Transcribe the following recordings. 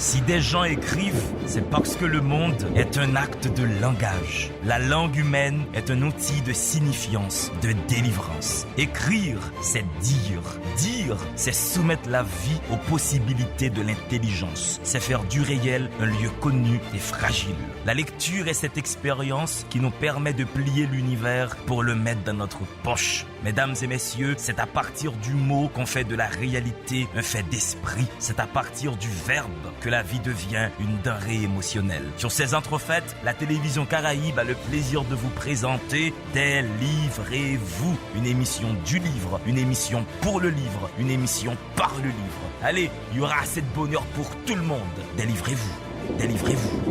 Si des gens écrivent, c'est parce que le monde est un acte de langage. La langue humaine est un outil de signifiance, de délivrance. Écrire, c'est dire. Dire, c'est soumettre la vie aux possibilités de l'intelligence. C'est faire du réel un lieu connu et fragile. La lecture est cette expérience qui nous permet de plier l'univers pour le mettre dans notre poche. Mesdames et messieurs, c'est à partir du mot qu'on fait de la réalité un fait d'esprit. C'est à partir du verbe que la vie devient une denrée émotionnelle. Sur ces entrefaites, la télévision Caraïbe a le plaisir de vous présenter Délivrez-vous, une émission du livre, une émission pour le livre, une émission par le livre. Allez, il y aura assez de bonheur pour tout le monde. Délivrez-vous, délivrez-vous.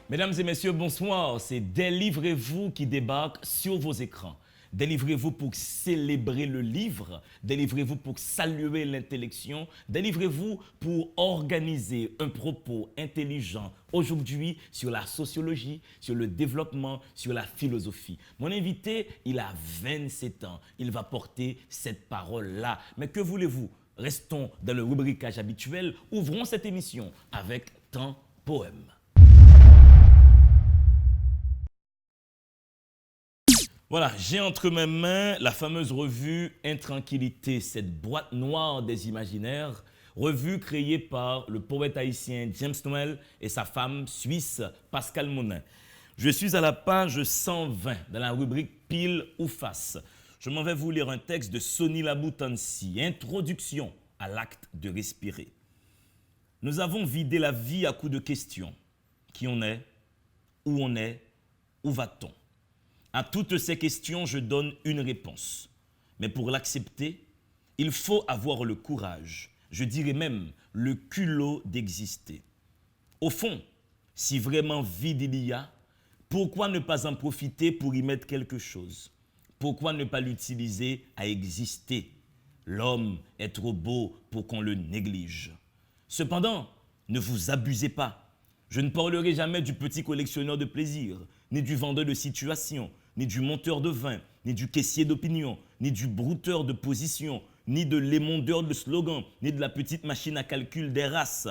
Mesdames et messieurs, bonsoir. C'est Délivrez-vous qui débarque sur vos écrans. Délivrez-vous pour célébrer le livre, délivrez-vous pour saluer l'intellection, délivrez-vous pour organiser un propos intelligent aujourd'hui sur la sociologie, sur le développement, sur la philosophie. Mon invité, il a 27 ans, il va porter cette parole-là. Mais que voulez-vous? Restons dans le rubricage habituel, ouvrons cette émission avec Temps Poème. Voilà, j'ai entre mes mains la fameuse revue Intranquillité, cette boîte noire des imaginaires, revue créée par le poète haïtien James Noël et sa femme suisse Pascale Monin. Je suis à la page 120 dans la rubrique Pile ou Face. Je m'en vais vous lire un texte de Sonny Laboutansi, Introduction à l'acte de respirer. Nous avons vidé la vie à coups de questions. Qui on est? Où va-t-on? À toutes ces questions, je donne une réponse. Mais pour l'accepter, il faut avoir le courage, je dirais même le culot d'exister. Au fond, si vraiment vide il y a, pourquoi ne pas en profiter pour y mettre quelque chose? Pourquoi ne pas l'utiliser à exister? L'homme est trop beau pour qu'on le néglige. Cependant, ne vous abusez pas. Je ne parlerai jamais du petit collectionneur de plaisir, ni du vendeur de situation, ni du monteur de vin, ni du caissier d'opinion, ni du brouteur de position, ni de l'émondeur de slogan, ni de la petite machine à calcul des races.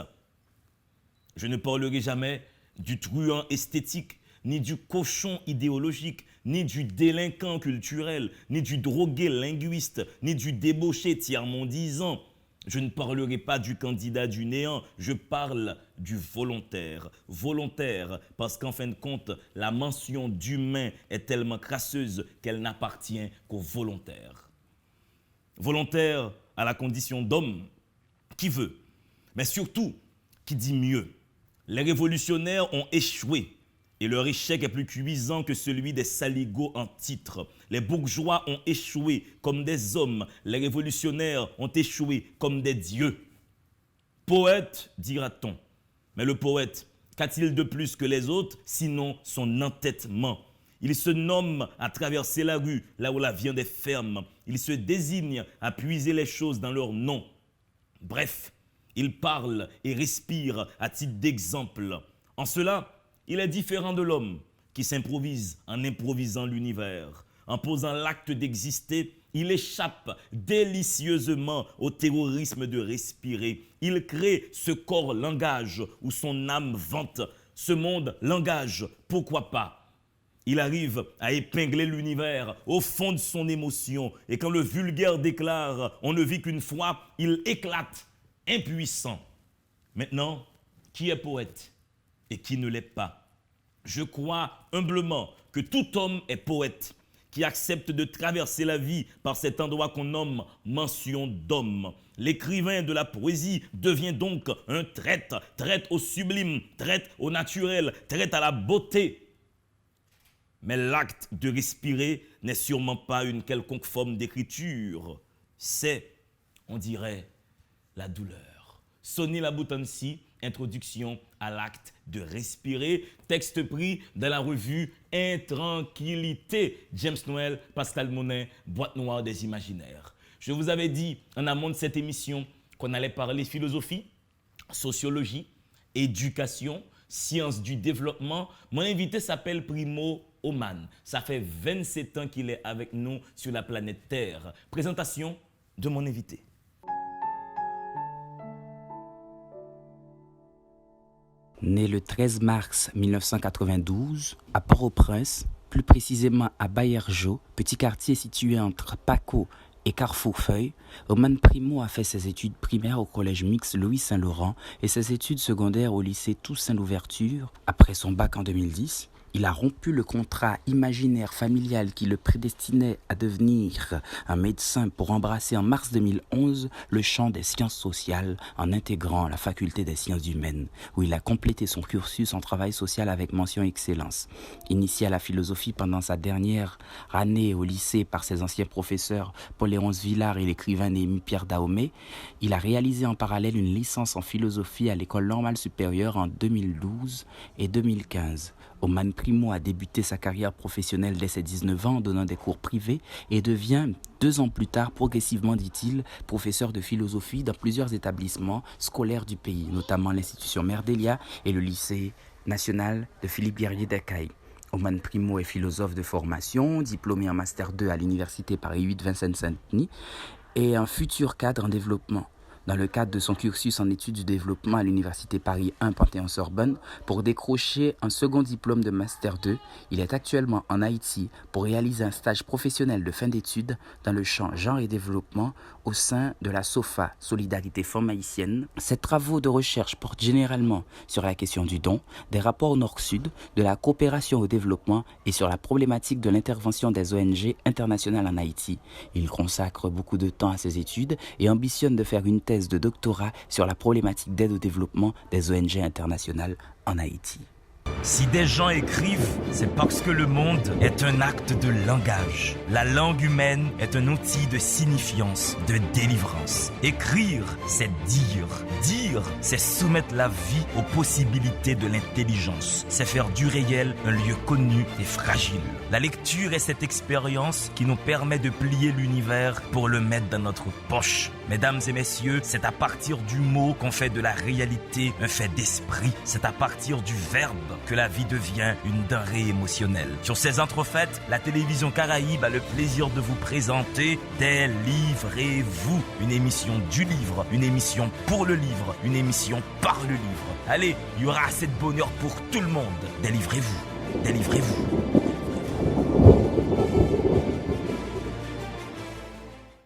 Je ne parlerai jamais du truand esthétique, ni du cochon idéologique, ni du délinquant culturel, ni du drogué linguiste, ni du débauché tiers-mondisant. Je ne parlerai pas du candidat du néant, je parle du volontaire. Volontaire parce qu'en fin de compte, la mention d'humain est tellement crasseuse qu'elle n'appartient qu'aux volontaires. Volontaire à la condition d'homme qui veut, mais surtout qui dit mieux. Les révolutionnaires ont échoué. Et leur échec est plus cuisant que celui des saligots en titre. Les bourgeois ont échoué comme des hommes. Les révolutionnaires ont échoué comme des dieux. Poète, dira-t-on. Mais le poète, qu'a-t-il de plus que les autres, sinon son entêtement? Il se nomme à traverser la rue, là où la viande est ferme. Il se désigne à puiser les choses dans leur nom. Bref, il parle et respire à titre d'exemple. En cela, il est différent de l'homme qui s'improvise en improvisant l'univers. En posant l'acte d'exister, il échappe délicieusement au terrorisme de respirer. Il crée ce corps-langage où son âme vante. Ce monde-langage, pourquoi pas? Il arrive à épingler l'univers au fond de son émotion. Et quand le vulgaire déclare « on ne vit qu'une fois », il éclate, impuissant. Maintenant, qui est poète et qui ne l'est pas? Je crois humblement que tout homme est poète, qui accepte de traverser la vie par cet endroit qu'on nomme mention d'homme. L'écrivain de la poésie devient donc un traître, traître au sublime, traître au naturel, traître à la beauté. Mais l'acte de respirer n'est sûrement pas une quelconque forme d'écriture. C'est, on dirait, la douleur. Sonny Laboutansi, Introduction à l'acte de respirer, texte pris dans la revue Intranquillité, James Noël, Pascale Monin, boîte noire des imaginaires. Je vous avais dit en amont de cette émission qu'on allait parler philosophie, sociologie, éducation, sciences du développement. Mon invité s'appelle Primo Oman. Ça fait 27 ans qu'il est avec nous sur la planète Terre. Présentation de mon invité. Né le 13 mars 1992 à Port-au-Prince, plus précisément à Baillargeau, petit quartier situé entre Paco et Carrefour-Feuille, Roman Primo a fait ses études primaires au collège mixte Louis-Saint-Laurent et ses études secondaires au lycée Toussaint-Louverture. Après son bac en 2010, il a rompu le contrat imaginaire familial qui le prédestinait à devenir un médecin pour embrasser en mars 2011 le champ des sciences sociales en intégrant la faculté des sciences humaines, où il a complété son cursus en travail social avec mention excellence. Initié à la philosophie pendant sa dernière année au lycée par ses anciens professeurs Paul-Léonce Villard et l'écrivain Néhémie Pierre Dahomey, il a réalisé en parallèle une licence en philosophie à l'école normale supérieure en 2012 et 2015. Roman Primo a débuté sa carrière professionnelle dès ses 19 ans en donnant des cours privés et devient 2 ans plus tard, progressivement dit-il, professeur de philosophie dans plusieurs établissements scolaires du pays, notamment l'institution Mère Delia et le lycée national de Philippe Guerrier d'Acaille. Roman Primo est philosophe de formation, diplômé en Master 2 à l'Université Paris 8 Vincennes-Saint-Denis et un futur cadre en développement. Dans le cadre de son cursus en études du développement à l'Université Paris 1 Panthéon-Sorbonne, pour décrocher un second diplôme de Master 2, il est actuellement en Haïti pour réaliser un stage professionnel de fin d'études dans le champ genre et développement au sein de la SOFA, Solidarité Femmes Haïtiennes. Ses travaux de recherche portent généralement sur la question du don, des rapports Nord-Sud, de la coopération au développement et sur la problématique de l'intervention des ONG internationales en Haïti. Il consacre beaucoup de temps à ses études et ambitionne de faire une thèse de doctorat sur la problématique d'aide au développement des ONG internationales en Haïti. Si des gens écrivent, c'est parce que le monde est un acte de langage. La langue humaine est un outil de signifiance, de délivrance. Écrire, c'est dire. Dire, c'est soumettre la vie aux possibilités de l'intelligence. C'est faire du réel un lieu connu et fragile. La lecture est cette expérience qui nous permet de plier l'univers pour le mettre dans notre poche. Mesdames et messieurs, c'est à partir du mot qu'on fait de la réalité un fait d'esprit. C'est à partir du verbe que la vie devient une denrée émotionnelle. Sur ces entrefaites, la télévision Caraïbe a le plaisir de vous présenter Délivrez-vous, une émission du livre, une émission pour le livre, une émission par le livre. Allez, il y aura assez de bonheur pour tout le monde. Délivrez-vous, délivrez-vous.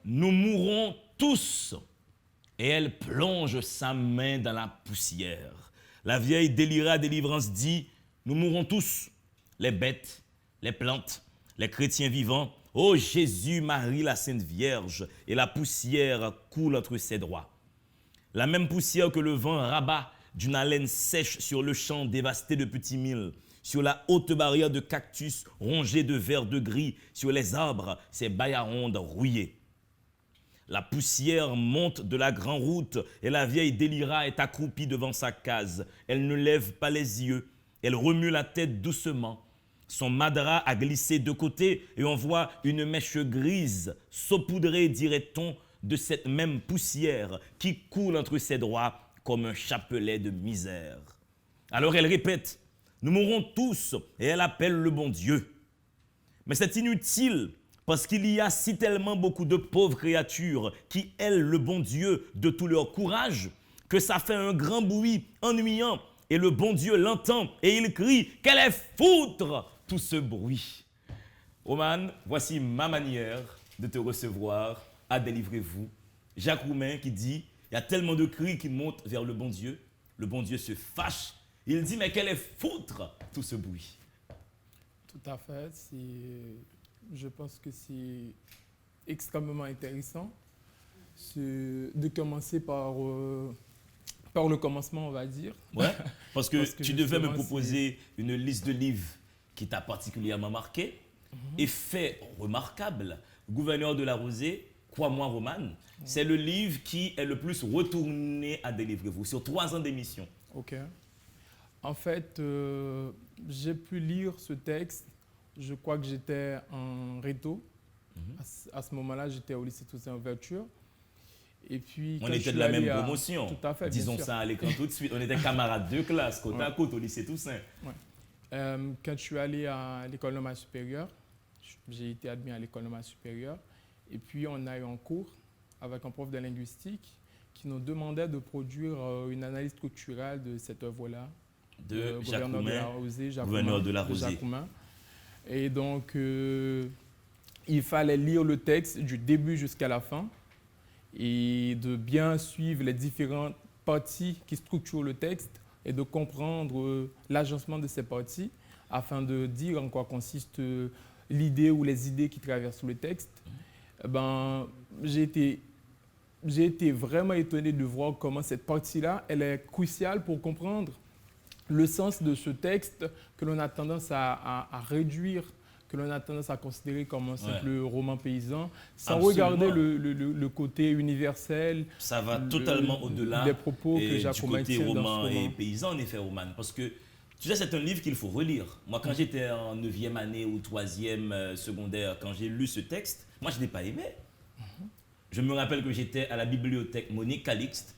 Nous mourrons tous. Et elle plonge sa main dans la poussière. La vieille délirée à délivrance dit, nous mourrons tous, les bêtes, les plantes, les chrétiens vivants. Ô Jésus, Marie, la Sainte Vierge, et la poussière coule entre ses doigts. La même poussière que le vent rabat d'une haleine sèche sur le champ dévasté de petits milles, sur la haute barrière de cactus rongée de vert de gris, sur les arbres, ces baillarrondes rouillées. La poussière monte de la grande route et la vieille Délira est accroupie devant sa case. Elle ne lève pas les yeux, elle remue la tête doucement. Son madras a glissé de côté et on voit une mèche grise, saupoudrée, dirait-on, de cette même poussière qui coule entre ses doigts comme un chapelet de misère. Alors elle répète, nous mourrons tous, et elle appelle le bon Dieu. Mais c'est inutile. Parce qu'il y a si tellement beaucoup de pauvres créatures qui aiment le bon Dieu de tout leur courage que ça fait un grand bruit ennuyant et le bon Dieu l'entend et il crie « Qu'elle est foutre tout ce bruit !» Roman, voici ma manière de te recevoir à Délivrez-vous. Jacques Roumain qui dit « Il y a tellement de cris qui montent vers le bon Dieu se fâche. Il dit « Mais qu'elle est foutre tout ce bruit !» Tout à fait, je pense que c'est extrêmement intéressant de commencer par le commencement, on va dire. Ouais, parce que tu devais me proposer une liste de livres qui t'a particulièrement marqué. Et fait remarquable, Gouverneur de la Rosée, Crois-moi Roman, c'est le livre qui est le plus retourné à Délivrez-vous sur 3 ans d'émission. Ok. En fait, j'ai pu lire ce texte. Je crois que j'étais en réto. À ce moment-là, j'étais au lycée Toussaint-Louverture. Et puis, on était de la même promotion. Tout à fait. Disons ça à l'écran tout de suite. On était camarades de classe, côte à côte au lycée Toussaint. Ouais. Quand je suis allé à l'école normale supérieure, j'ai été admis à l'école normale supérieure. Et puis, on a eu un cours avec un prof de linguistique qui nous demandait de produire une analyse structurelle de cette œuvre-là. de gouverneur de la Jacoumain, Rosée, gouverneur de la Rosée. Jacoumain. Et donc, il fallait lire le texte du début jusqu'à la fin et de bien suivre les différentes parties qui structurent le texte et de comprendre l'agencement de ces parties afin de dire en quoi consiste l'idée ou les idées qui traversent le texte. J'ai été vraiment étonné de voir comment cette partie-là, elle est cruciale pour comprendre le sens de ce texte que l'on a tendance à réduire, que l'on a tendance à considérer comme un simple roman paysan, sans regarder le côté universel. Ça va totalement au-delà des propos que Jacoumain du côté tient dans ce roman roman. et paysan, en effet, Roman. Parce que, tu sais, c'est un livre qu'il faut relire. Moi, quand j'étais en 9e année ou 3e secondaire, quand j'ai lu ce texte, moi, je ne l'ai pas aimé. Je me rappelle que j'étais à la bibliothèque Monique Calixte.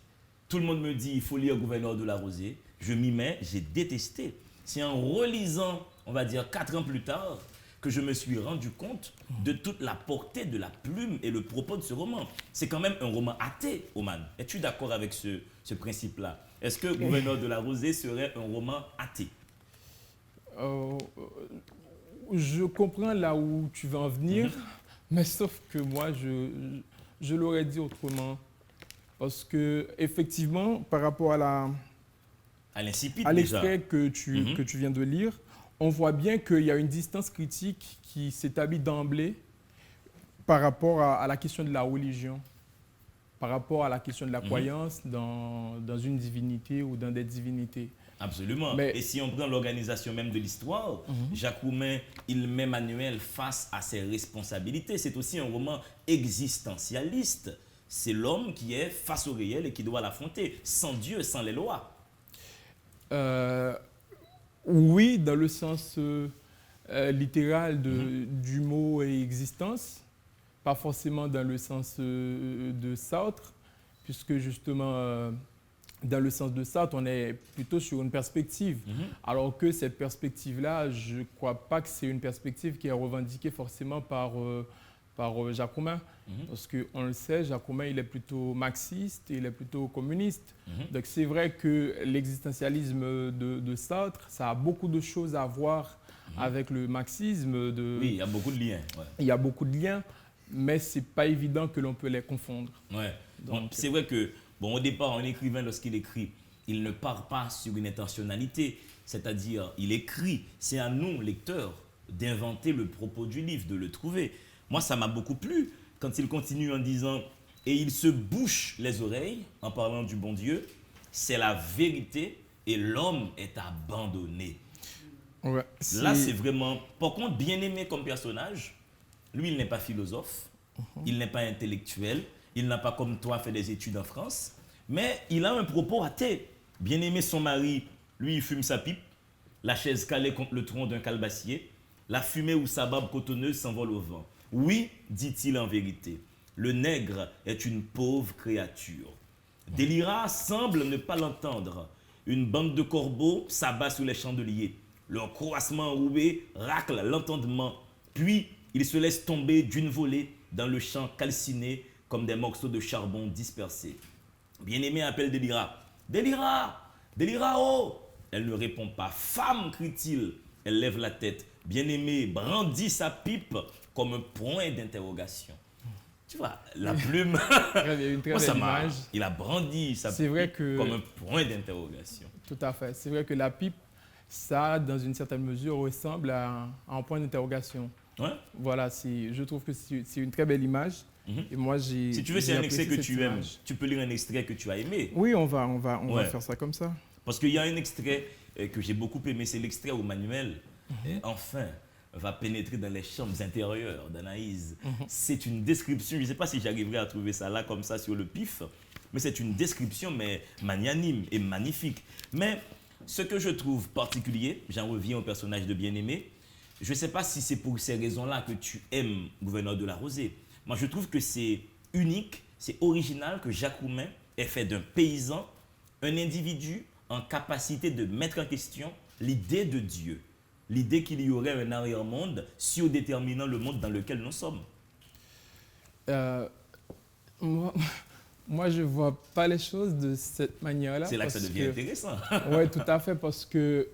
Tout le monde me dit il faut lire Gouverneur de la Rosée. Je m'y mets, j'ai détesté. C'est en relisant, on va dire 4 ans plus tard, que je me suis rendu compte de toute la portée de la plume et le propos de ce roman. C'est quand même un roman athée, Oman. Es-tu d'accord avec ce principe-là? Est-ce que Gouverneur de la Rosée serait un roman athée? Je comprends là où tu veux en venir, mais sauf que moi, je l'aurais dit autrement. Parce que effectivement, par rapport à l'extrait que tu viens de lire, on voit bien qu'il y a une distance critique qui s'établit d'emblée par rapport à la question de la religion, par rapport à la question de la croyance dans une divinité ou dans des divinités. Absolument. Et si on prend l'organisation même de l'histoire, Jacoumain, il met Manuel face à ses responsabilités. C'est aussi un roman existentialiste. C'est l'homme qui est face au réel et qui doit l'affronter, sans Dieu, sans les lois. Oui, dans le sens littéral du mot existence, pas forcément dans le sens de Sartre, puisque justement, dans le sens de Sartre, on est plutôt sur une perspective. Alors que cette perspective-là, je ne crois pas que c'est une perspective qui est revendiquée forcément par Jacoumain. Parce qu'on le sait, Jacoumain, il est plutôt marxiste, il est plutôt communiste. Donc c'est vrai que l'existentialisme de Sartre, ça a beaucoup de choses à voir avec le marxisme. Oui, il y a beaucoup de liens. Il y a beaucoup de liens, mais ce n'est pas évident que l'on peut les confondre. C'est vrai que, au départ, un écrivain, lorsqu'il écrit, il ne part pas sur une intentionnalité. C'est-à-dire, il écrit. C'est à nous, lecteurs, d'inventer le propos du livre, de le trouver. Moi, ça m'a beaucoup plu quand il continue en disant « Et il se bouche les oreilles en parlant du bon Dieu, c'est la vérité et l'homme est abandonné. » Là, c'est vraiment... Par contre, bien aimé comme personnage, lui, il n'est pas philosophe, il n'est pas intellectuel, il n'a pas comme toi fait des études en France, mais il a un propos athée. Bien aimé son mari, lui, il fume sa pipe, la chaise calée contre le tronc d'un calebassier, la fumée ou sa barbe cotonneuse s'envole au vent. Oui, dit-il en vérité, le nègre est une pauvre créature. Délira semble ne pas l'entendre. Une bande de corbeaux s'abat sous les chandeliers. Leur croassement enroué racle l'entendement. Puis, ils se laissent tomber d'une volée dans le champ calciné comme des morceaux de charbon dispersés. Bien-aimé appelle Délira. Délira! Délira, oh! Elle ne répond pas. Femme, crie-t-il. Elle lève la tête. Bien-aimé brandit sa pipe comme un point d'interrogation. Tu vois, la plume, une très belle image. Il a brandi sa pipe comme un point d'interrogation. Tout à fait. C'est vrai que la pipe, ça, dans une certaine mesure, ressemble à un point d'interrogation. Voilà, je trouve que c'est une très belle image. Et moi, si tu veux, c'est un extrait que tu aimes. Tu peux lire un extrait que tu as aimé. Oui, on va faire ça comme ça. Parce qu'il y a un extrait que j'ai beaucoup aimé, c'est l'extrait où Manuel, enfin, va pénétrer dans les chambres intérieures d'Anaïs. C'est une description, je ne sais pas si j'arriverai à trouver ça là comme ça sur le pif, mais c'est une description mais magnanime et magnifique. Mais ce que je trouve particulier, j'en reviens au personnage de Bien-Aimé, je ne sais pas si c'est pour ces raisons-là que tu aimes Gouverneur de la Rosée. Moi, je trouve que c'est unique, c'est original que Jacoumain ait fait d'un paysan un individu en capacité de mettre en question l'idée de Dieu. L'idée qu'il y aurait un arrière-monde surdéterminant le monde dans lequel nous sommes. Moi, je ne vois pas les choses de cette manière-là. C'est là que ça devient intéressant. Oui, tout à fait, parce que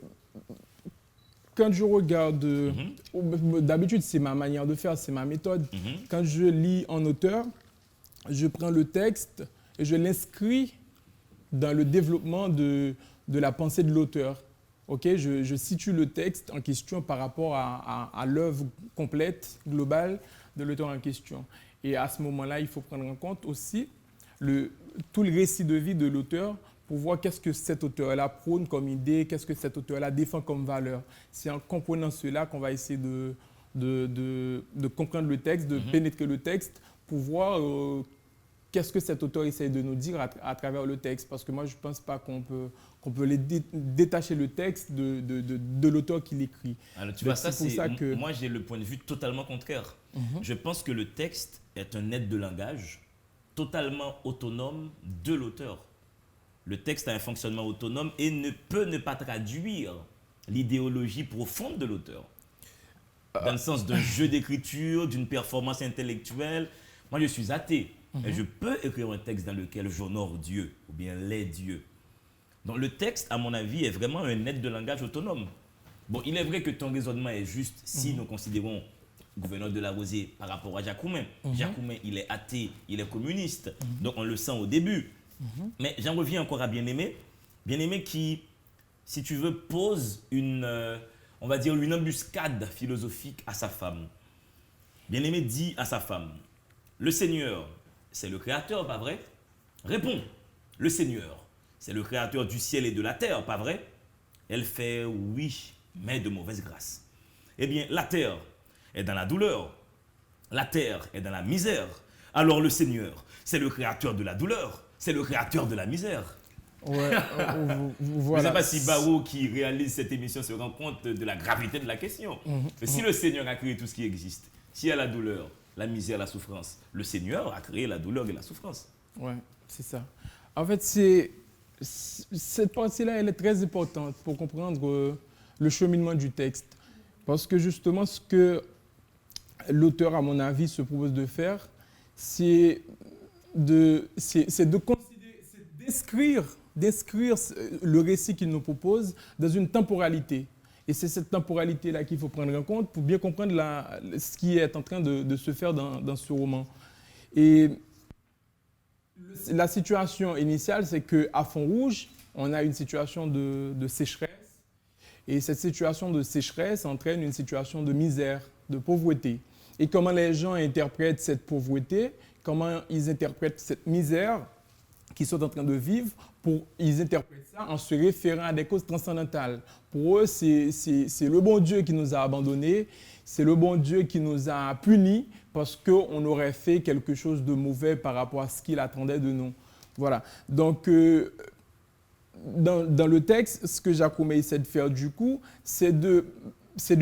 quand je regarde, d'habitude, c'est ma manière de faire, c'est ma méthode. Quand je lis en auteur, je prends le texte et je l'inscris dans le développement de la pensée de l'auteur. Okay, je situe le texte en question par rapport à l'œuvre complète, globale de l'auteur en question. Et à ce moment-là, il faut prendre en compte aussi tout le récit de vie de l'auteur pour voir qu'est-ce que cet auteur-là prône comme idée, qu'est-ce que cet auteur-là défend comme valeur. C'est en comprenant cela qu'on va essayer de comprendre le texte, de pénétrer le texte pour voir qu'est-ce que cet auteur essaie de nous dire à travers le texte. Parce que moi, je ne pense pas qu'on peut détacher le texte de l'auteur qui l'écrit. Alors, tu vois, moi, j'ai le point de vue totalement contraire. Je pense que le texte est un aide de langage totalement autonome de l'auteur. Le texte a un fonctionnement autonome et ne peut ne pas traduire l'idéologie profonde de l'auteur. Dans le sens d'un jeu d'écriture, d'une performance intellectuelle. Moi, je suis athée. Et je peux écrire un texte dans lequel j'honore Dieu ou bien les dieux. Donc le texte, à mon avis, est vraiment un aide de langage autonome. Bon, il est vrai que ton raisonnement est juste si nous considérons gouverneur de la Rosée par rapport à Jacoumain. Jacoumain, il est athée, il est communiste. Donc on le sent au début. Mais j'en reviens encore à Bien-Aimé. Bien-Aimé qui, si tu veux, pose on va dire une embuscade philosophique à sa femme. Bien-Aimé dit à sa femme, le Seigneur, c'est le Créateur, pas vrai? Réponds, le Seigneur, c'est le Créateur du ciel et de la terre, pas vrai? Elle fait oui, mais de mauvaise grâce. Eh bien, la terre est dans la douleur, la terre est dans la misère. Alors le Seigneur, c'est le Créateur de la douleur, c'est le Créateur de la misère. Ouais, voilà. Je ne sais pas si Barreau, qui réalise cette émission, se rend compte de la gravité de la question. Si le Seigneur a créé tout ce qui existe, s'il y a la douleur, la misère, la souffrance, le Seigneur a créé la douleur et la souffrance. Ouais, c'est ça. En fait, cette partie-là, elle est très importante pour comprendre le cheminement du texte. Parce que justement, ce que l'auteur, à mon avis, se propose de faire, c'est d'inscrire le récit qu'il nous propose dans une temporalité. Et c'est cette temporalité-là qu'il faut prendre en compte pour bien comprendre ce qui est en train de se faire dans ce roman. Et la situation initiale, c'est qu'à Font-Rouge, on a une situation de sécheresse. Et cette situation de sécheresse entraîne une situation de misère, de pauvreté. Et comment les gens interprètent cette pauvreté, comment ils interprètent cette misère qu'ils sont en train de vivre, ils interprètent ça en se référant à des causes transcendantales. Pour eux, c'est le bon Dieu qui nous a abandonnés, c'est le bon Dieu qui nous a punis parce qu'on aurait fait quelque chose de mauvais par rapport à ce qu'il attendait de nous. Voilà. Donc, dans le texte, ce que Jacoumain essaie de faire du coup, c'est de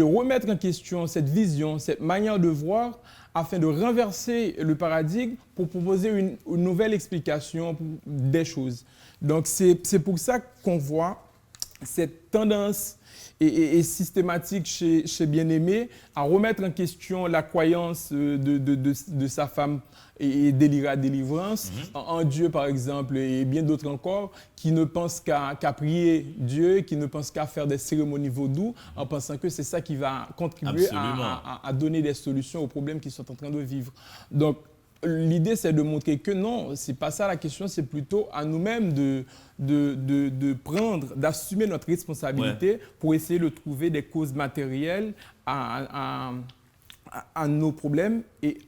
remettre en question cette vision, cette manière de voir, afin de renverser le paradigme pour proposer une nouvelle explication des choses. Donc, c'est pour ça qu'on voit cette tendance et systématique chez Bien-Aimé à remettre en question la croyance de sa femme et d'Élira Délivrance en Dieu, par exemple, et bien d'autres encore, qui ne pensent qu'à prier Dieu, qui ne pensent qu'à faire des cérémonies vaudou, en pensant que c'est ça qui va contribuer à donner des solutions aux problèmes qu'ils sont en train de vivre. Donc, l'idée, c'est de montrer que non, c'est pas ça la question, c'est plutôt à nous-mêmes de prendre, d'assumer notre responsabilité pour essayer de trouver des causes matérielles à nos problèmes et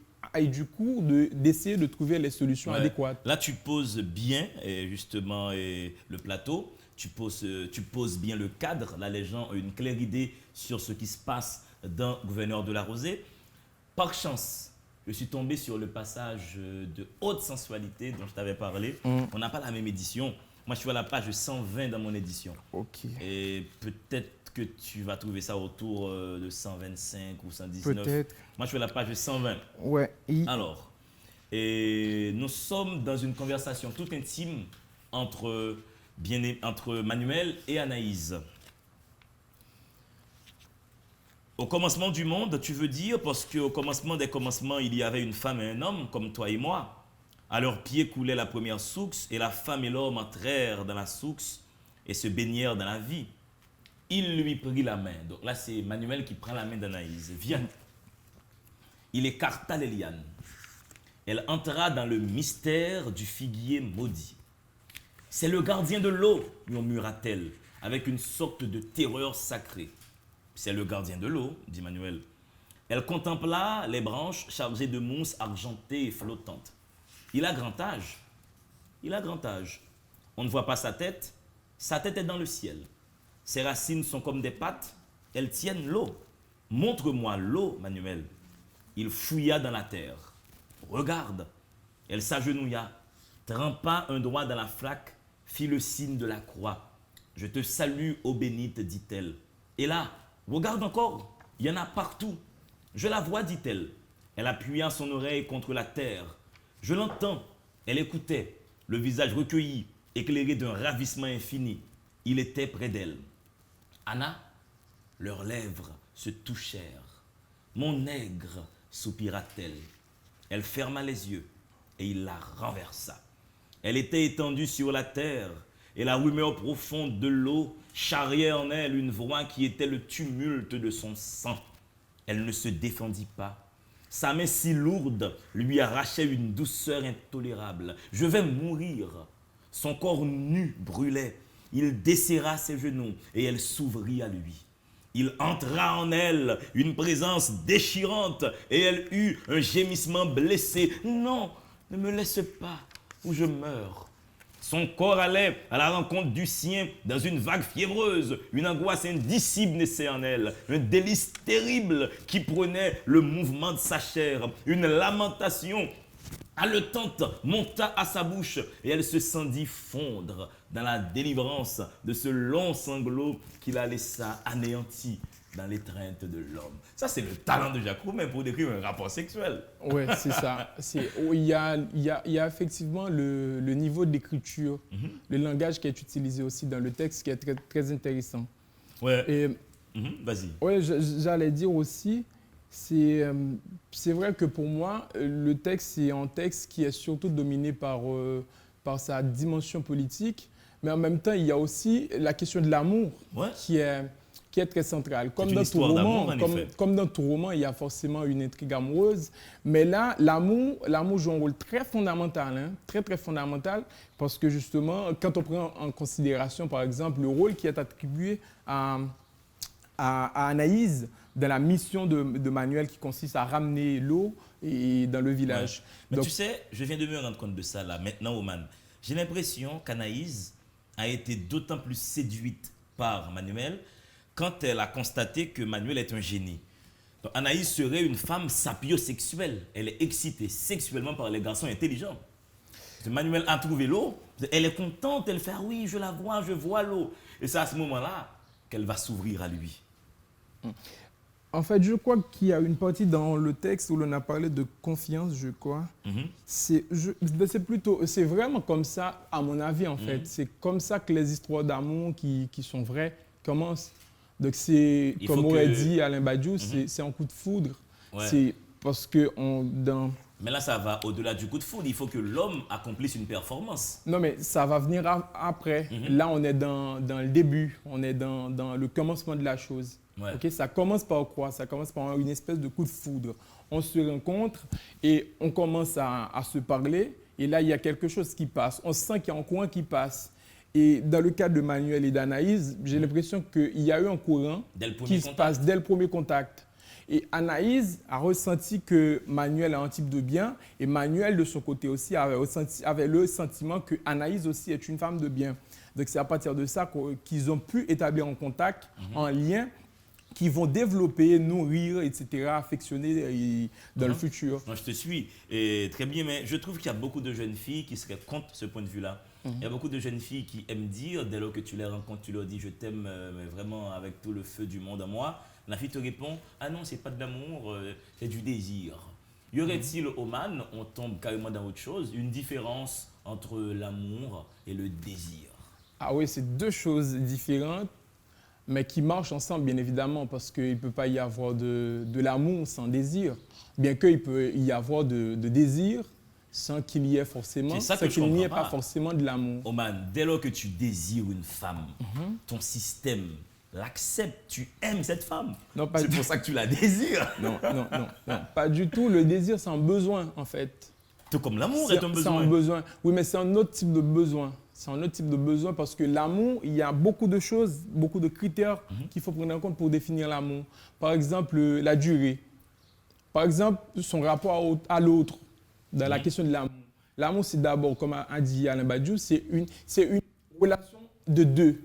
du coup, d'essayer de trouver les solutions adéquates. Là, tu poses bien, justement, le plateau. Tu poses bien le cadre. Là, les gens ont une claire idée sur ce qui se passe dans Gouverneur de la Rosée. Par chance, je suis tombé sur le passage de haute sensualité dont je t'avais parlé. On n'a pas la même édition. Moi, je suis à la page 120 dans mon édition. Ok. Et peut-être que tu vas trouver ça autour de 125 ou 119. Peut-être. Moi, je suis à la page 120. Ouais. Alors, nous sommes dans une conversation toute intime entre Manuel et Anaïs. Au commencement du monde, tu veux dire, parce qu'au commencement des commencements, il y avait une femme et un homme, comme toi et moi. À leurs pieds coulait la première source, et la femme et l'homme entrèrent dans la source et se baignèrent dans la vie. Il lui prit la main. Donc là, c'est Manuel qui prend la main d'Anaïs. Viens. Il écarta les lianes. Elle entra dans le mystère du figuier maudit. C'est le gardien de l'eau, murmura-t-elle, avec une sorte de terreur sacrée. C'est le gardien de l'eau, dit Manuel. Elle contempla les branches chargées de mousses argentées et flottantes. Il a grand âge. Il a grand âge. On ne voit pas sa tête. Sa tête est dans le ciel. Ses racines sont comme des pattes. Elles tiennent l'eau. Montre-moi l'eau, Manuel. Il fouilla dans la terre. Regarde. Elle s'agenouilla, trempa un doigt dans la flaque, fit le signe de la croix. Je te salue, ô bénite, dit-elle. Et là, regarde encore. Il y en a partout. Je la vois, dit-elle. Elle appuya son oreille contre la terre. Je l'entends. Elle écoutait, le visage recueilli, éclairé d'un ravissement infini. Il était près d'elle. Anna, leurs lèvres se touchèrent. Mon nègre, soupira-t-elle. Elle ferma les yeux et il la renversa. Elle était étendue sur la terre et la rumeur profonde de l'eau charriait en elle une voix qui était le tumulte de son sang. Elle ne se défendit pas. Sa main si lourde lui arrachait une douceur intolérable. Je vais mourir. Son corps nu brûlait. Il desserra ses genoux et elle s'ouvrit à lui. Il entra en elle une présence déchirante et elle eut un gémissement blessé. Non, ne me laisse pas ou je meurs. Son corps allait à la rencontre du sien dans une vague fiévreuse. Une angoisse indicible naissait en elle. Un délice terrible qui prenait le mouvement de sa chair. Une lamentation haletante monta à sa bouche et elle se sentit fondre dans la délivrance de ce long sanglot qui la laissa anéantie dans l'étreinte de l'homme. Ça, c'est le talent de Jacques Roumain pour décrire un rapport sexuel. Oui, c'est ça. Il y a effectivement le niveau d'écriture, le langage qui est utilisé aussi dans le texte qui est très, très intéressant. Ouais. Vas-y. Oui, j'allais dire aussi, c'est vrai que pour moi, le texte, c'est un texte qui est surtout dominé par sa dimension politique, mais en même temps, il y a aussi la question de l'amour qui est très centrale. Comme dans tout roman, il y a forcément une intrigue amoureuse, mais là, l'amour joue un rôle très fondamental, très très fondamental, parce que justement, quand on prend en considération, par exemple, le rôle qui est attribué à Anaïs dans la mission de Manuel qui consiste à ramener l'eau dans le village. Ouais. Mais donc, tu sais, je viens de me rendre compte de ça là, maintenant, Oman. J'ai l'impression qu'Anaïs a été d'autant plus séduite par Manuel quand elle a constaté que Manuel est un génie. Donc, Anaïs serait une femme sapiosexuelle. Elle est excitée sexuellement par les garçons intelligents. Manuel a trouvé l'eau, elle est contente, elle fait « Ah oui, je la vois, je vois l'eau ». Et c'est à ce moment-là qu'elle va s'ouvrir à lui. En fait, je crois qu'il y a une partie dans le texte où l'on a parlé de confiance, je crois. C'est vraiment comme ça, à mon avis, en fait. C'est comme ça que les histoires d'amour qui sont vraies commencent. Donc, c'est, comme aurait dit Alain Badiou, c'est un coup de foudre. Ouais. C'est parce que Mais là, ça va au-delà du coup de foudre. Il faut que l'homme accomplisse une performance. Non, mais ça va venir après. Là, on est dans le début. On est dans le commencement de la chose. Ouais. Okay? Ça commence par quoi? Ça commence par une espèce de coup de foudre. On se rencontre et on commence à se parler. Et là, il y a quelque chose qui passe. On sent qu'il y a un courant qui passe. Et dans le cas de Manuel et d'Anaïs, j'ai l'impression qu'il y a eu un courant qui se passe dès le premier contact. Et Anaïs a ressenti que Manuel a un type de bien. Et Manuel, de son côté aussi, avait le sentiment que Anaïs aussi est une femme de bien. Donc, c'est à partir de ça qu'ils ont pu établir un contact, un lien, qui vont développer, nourrir, etc., affectionner dans le futur. Non, je te suis, et très bien, mais je trouve qu'il y a beaucoup de jeunes filles qui seraient contre ce point de vue-là. Il y a beaucoup de jeunes filles qui aiment dire, dès lors que tu les rencontres, tu leur dis « je t'aime mais vraiment avec tout le feu du monde en moi », la fille te répond « ah non, c'est pas de l'amour, c'est du désir ». Y aurait-il, Oman, on tombe carrément dans autre chose, une différence entre l'amour et le désir? Ah oui, c'est deux choses différentes, mais qui marchent ensemble, bien évidemment, parce qu'il ne peut pas y avoir de l'amour sans désir. Bien qu'il peut y avoir de désir sans qu'il y ait forcément, C'est ça que sans je qu'il n'y ait comprends pas forcément de l'amour. Oman, dès lors que tu désires une femme, ton système l'accepte, tu aimes cette femme. Non, pas c'est du- pour ça que tu la désires. Non, pas du tout. Le désir, c'est un besoin, en fait. Tout comme l'amour est un C'est un besoin. besoin. Oui, mais c'est un autre type de besoin. C'est un autre type de besoin parce que l'amour, il y a beaucoup de choses, beaucoup de critères qu'il faut prendre en compte pour définir l'amour. Par exemple, la durée. Par exemple, son rapport à l'autre dans la question de l'amour. L'amour, c'est d'abord, comme a dit Alain Badiou, c'est une relation de deux.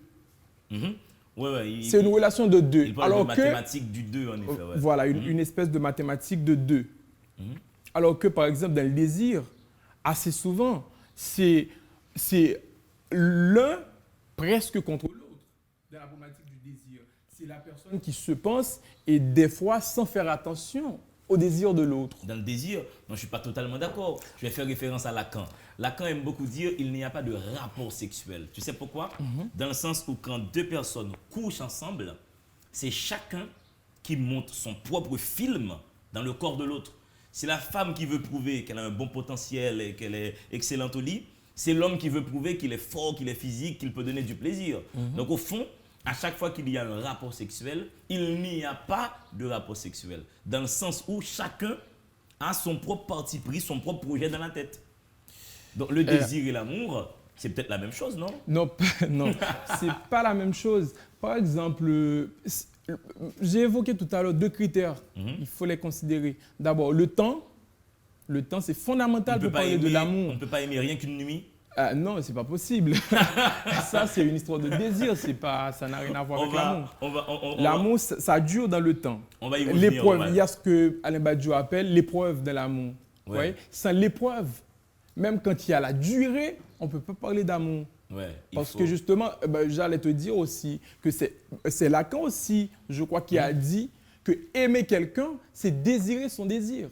C'est une relation de deux. Il parle de mathématiques du 2, en effet. Ouais. Voilà, une espèce de mathématique de deux. Alors que, par exemple, dans le désir, assez souvent, c'est l'un presque contre l'autre dans la problématique du désir. C'est la personne qui se pense et des fois sans faire attention au désir de l'autre. Dans le désir, moi je ne suis pas totalement d'accord. Je vais faire référence à Lacan. Lacan aime beaucoup dire il n'y a pas de rapport sexuel. Tu sais pourquoi? Dans le sens où quand deux personnes couchent ensemble, c'est chacun qui monte son propre film dans le corps de l'autre. C'est la femme qui veut prouver qu'elle a un bon potentiel et qu'elle est excellente au lit. C'est l'homme qui veut prouver qu'il est fort, qu'il est physique, qu'il peut donner du plaisir. Donc au fond, à chaque fois qu'il y a un rapport sexuel, il n'y a pas de rapport sexuel. Dans le sens où chacun a son propre parti pris, son propre projet dans la tête. Donc le désir et l'amour, c'est peut-être la même chose, non? Non, non, c'est pas la même chose. Par exemple, j'ai évoqué tout à l'heure deux critères. Il faut les considérer. D'abord, le temps. Le temps, c'est fondamental pour parler de l'amour. On ne peut pas aimer rien qu'une nuit. Non, c'est pas possible. Ça, c'est une histoire de désir. Ça n'a rien à voir avec l'amour. L'amour, ça dure dans le temps. On va y revenir. L'épreuve, il y a ce que Alain Badiou appelle l'épreuve de l'amour. Ouais. Ouais. Sans l'épreuve, même quand il y a la durée, on ne peut pas parler d'amour. Ouais, Parce que justement, j'allais te dire aussi que c'est Lacan aussi, je crois, qui a dit que aimer quelqu'un, c'est désirer son désir.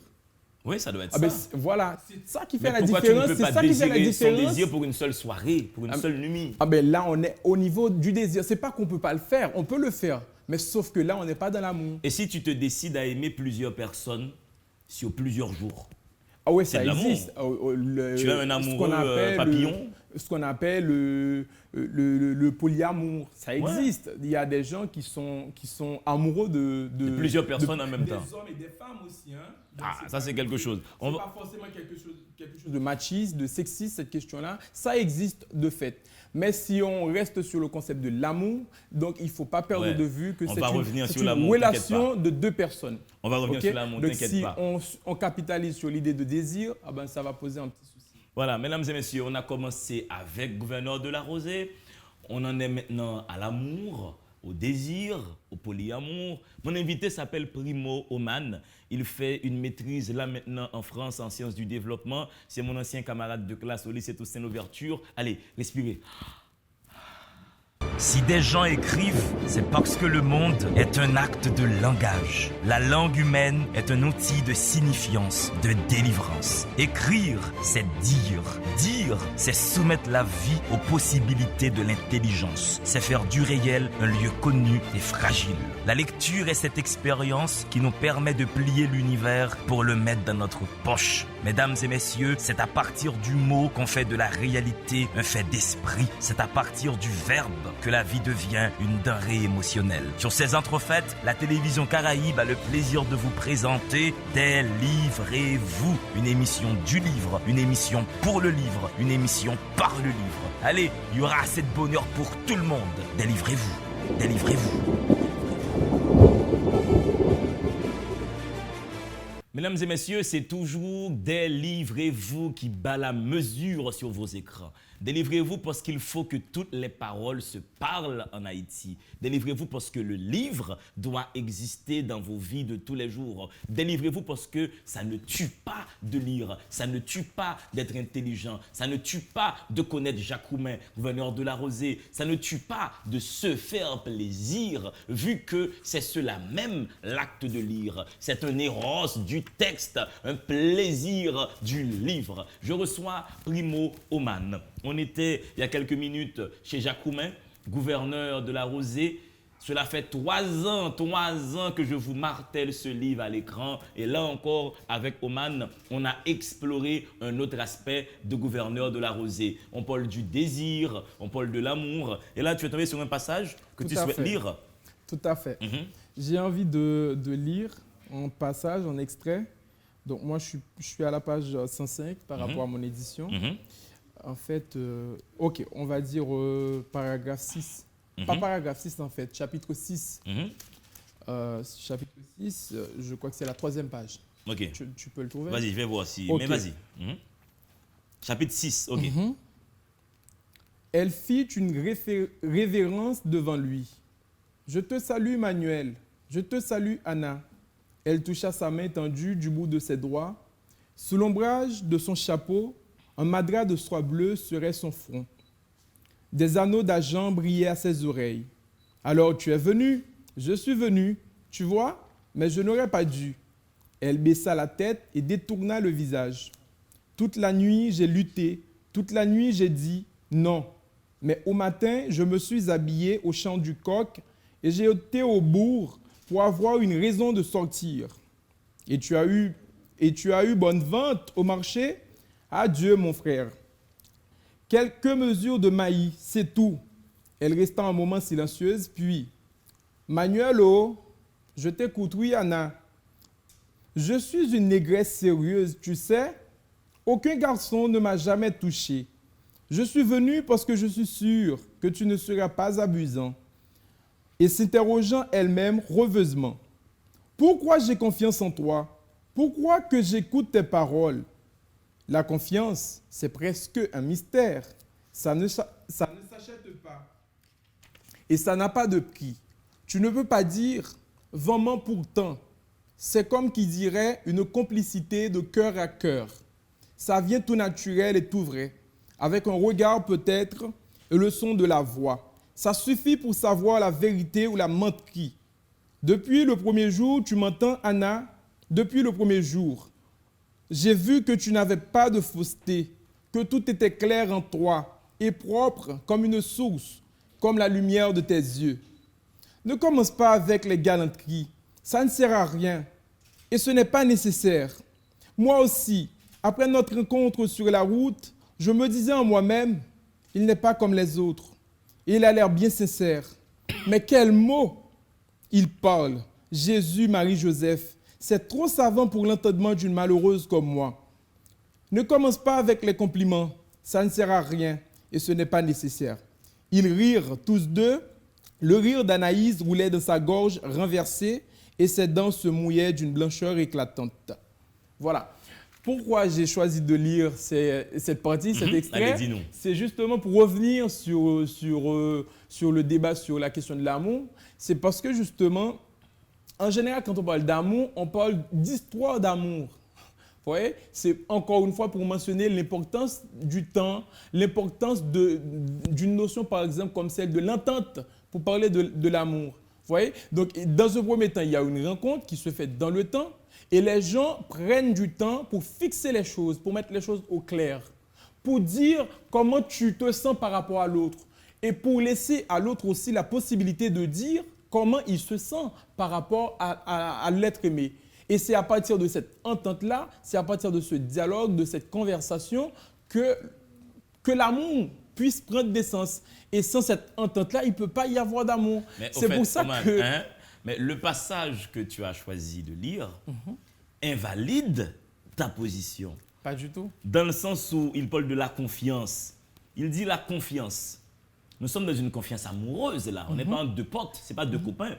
Oui, ça doit être Ben, ça. voilà, c'est ça qui fait Mais la pourquoi différence. tu ne peux C'est pas ça qui fait la désirer son différence. désir pour une seule soirée, pour une seule nuit? Là, on est au niveau du désir. C'est pas qu'on peut pas le faire, on peut le faire. Mais sauf que là, on n'est pas dans l'amour. Et si tu te décides à aimer plusieurs personnes sur plusieurs jours? Ah oui, C'est ça de l'amour. existe. Tu as un amoureux papillon? Ce qu'on appelle le polyamour. Ça existe. Il y a des gens qui sont amoureux de plusieurs personnes en même temps. Des hommes et des femmes aussi. Hein. Donc, Ça c'est quelque chose. C'est pas forcément quelque chose de machiste, de sexiste, cette question-là. Ça existe de fait. Mais si on reste sur le concept de l'amour, donc il ne faut pas perdre de vue que c'est une relation de deux personnes. On va revenir sur l'amour, t'inquiète pas. Si on capitalise sur l'idée de désir, ça va poser un petit souci. Voilà, mesdames et messieurs, on a commencé avec Gouverneur de la Rosée. On en est maintenant à l'amour, au désir, au polyamour. Mon invité s'appelle Primo Oman. Il fait une maîtrise là maintenant en France en sciences du développement. C'est mon ancien camarade de classe au lycée Toussaint Louverture. Allez, respirez. Si des gens écrivent, c'est parce que le monde est un acte de langage. La langue humaine est un outil de signifiance, de délivrance. Écrire, c'est dire. Dire, c'est soumettre la vie aux possibilités de l'intelligence. C'est faire du réel un lieu connu et fragile. La lecture est cette expérience qui nous permet de plier l'univers pour le mettre dans notre poche. Mesdames et messieurs, c'est à partir du mot qu'on fait de la réalité un fait d'esprit. C'est à partir du verbe que la vie devient une denrée émotionnelle. Sur ces entrefaites, la télévision Caraïbe a le plaisir de vous présenter Délivrez-vous, une émission du livre, une émission pour le livre, une émission par le livre. Allez, il y aura assez de bonheur pour tout le monde. Délivrez-vous, délivrez-vous. Mesdames et messieurs, c'est toujours Délivrez-vous qui bat la mesure sur vos écrans. Délivrez-vous parce qu'il faut que toutes les paroles se parlent en Haïti. Délivrez-vous parce que le livre doit exister dans vos vies de tous les jours. Délivrez-vous parce que ça ne tue pas de lire, ça ne tue pas d'être intelligent, ça ne tue pas de connaître Jacques Roumain, gouverneur de la Rosée, ça ne tue pas de se faire plaisir, vu que c'est cela même l'acte de lire. C'est un éros du texte, un plaisir du livre. Je reçois Primo Oman. On était il y a quelques minutes chez Jacques Roumain, gouverneur de la Rosée. Cela fait 3 ans que je vous martèle ce livre à l'écran. Et là encore, avec Oman, on a exploré un autre aspect de Gouverneur de la Rosée. On parle du désir, on parle de l'amour. Et là, tu es tombé sur un passage que tu souhaites lire. Tout à fait. J'ai envie de lire un passage, un extrait. Donc moi, je suis à la page 105 par rapport à mon édition. En fait, ok, on va dire paragraphe 6. Pas paragraphe 6 en fait, chapitre 6. Chapitre 6, je crois que c'est la 3e page. Ok. Tu peux le trouver? Vas-y, je vais voir si. Ok. Mais vas-y. Chapitre 6, ok. Elle fit une révérence devant lui. Je te salue, Manuel. Je te salue, Anna. Elle toucha sa main tendue du bout de ses doigts. Sous l'ombrage de son chapeau, un madras de soie bleue serait son front. Des anneaux d'argent brillaient à ses oreilles. Alors tu es venu, je suis venu, tu vois, mais je n'aurais pas dû. Elle baissa la tête et détourna le visage. Toute la nuit, j'ai lutté, toute la nuit, j'ai dit non. Mais au matin, je me suis habillé au chant du coq et j'ai été au bourg pour avoir une raison de sortir. Et tu as eu bonne vente au marché? Adieu, mon frère. Quelques mesures de maïs, c'est tout. Elle resta un moment silencieuse, puis « Manuel, oh, je t'écoute, oui, Anna. Je suis une négresse sérieuse, tu sais. Aucun garçon ne m'a jamais touchée. Je suis venue parce que je suis sûre que tu ne seras pas abusant. » Et s'interrogeant elle-même rêveusement. « Pourquoi j'ai confiance en toi? Pourquoi que j'écoute tes paroles? La confiance, c'est presque un mystère. Ça ne s'achète pas. Et ça n'a pas de prix. Tu ne peux pas dire « vends-moi pourtant ». C'est comme qui dirait une complicité de cœur à cœur. Ça vient tout naturel et tout vrai, avec un regard peut-être et le son de la voix. Ça suffit pour savoir la vérité ou la menterie. Depuis le premier jour, tu m'entends, Anna? Depuis le premier jour. J'ai vu que tu n'avais pas de fausseté, que tout était clair en toi et propre comme une source, comme la lumière de tes yeux. Ne commence pas avec les galanteries, ça ne sert à rien et ce n'est pas nécessaire. Moi aussi, après notre rencontre sur la route, je me disais en moi-même, il n'est pas comme les autres et il a l'air bien sincère. Mais quel mot il parle, Jésus, Marie, Joseph. C'est trop savant pour l'entendement d'une malheureuse comme moi. Ne commence pas avec les compliments, ça ne sert à rien et ce n'est pas nécessaire. Ils rirent tous deux. Le rire d'Anaïs roulait dans sa gorge renversée et ses dents se mouillaient d'une blancheur éclatante. Voilà. Pourquoi j'ai choisi de lire cette partie, cet extrait? Allez, dis-nous. C'est justement pour revenir sur le débat sur la question de l'amour. C'est parce que justement, en général, quand on parle d'amour, on parle d'histoire d'amour. Vous voyez? C'est encore une fois pour mentionner l'importance du temps, l'importance d'une notion, par exemple, comme celle de l'entente, pour parler de l'amour. Vous voyez? Donc, dans un premier temps, il y a une rencontre qui se fait dans le temps et les gens prennent du temps pour fixer les choses, pour mettre les choses au clair, pour dire comment tu te sens par rapport à l'autre et pour laisser à l'autre aussi la possibilité de dire comment il se sent par rapport à l'être aimé. Et c'est à partir de cette entente-là, c'est à partir de ce dialogue, de cette conversation que l'amour puisse prendre des sens. Et sans cette entente-là, il ne peut pas y avoir d'amour. C'est pour ça que... mais le passage que tu as choisi de lire invalide ta position. Pas du tout. Dans le sens où il parle de la confiance. Il dit la confiance. Nous sommes dans une confiance amoureuse là. On n'est pas entre deux potes, ce n'est pas deux copains.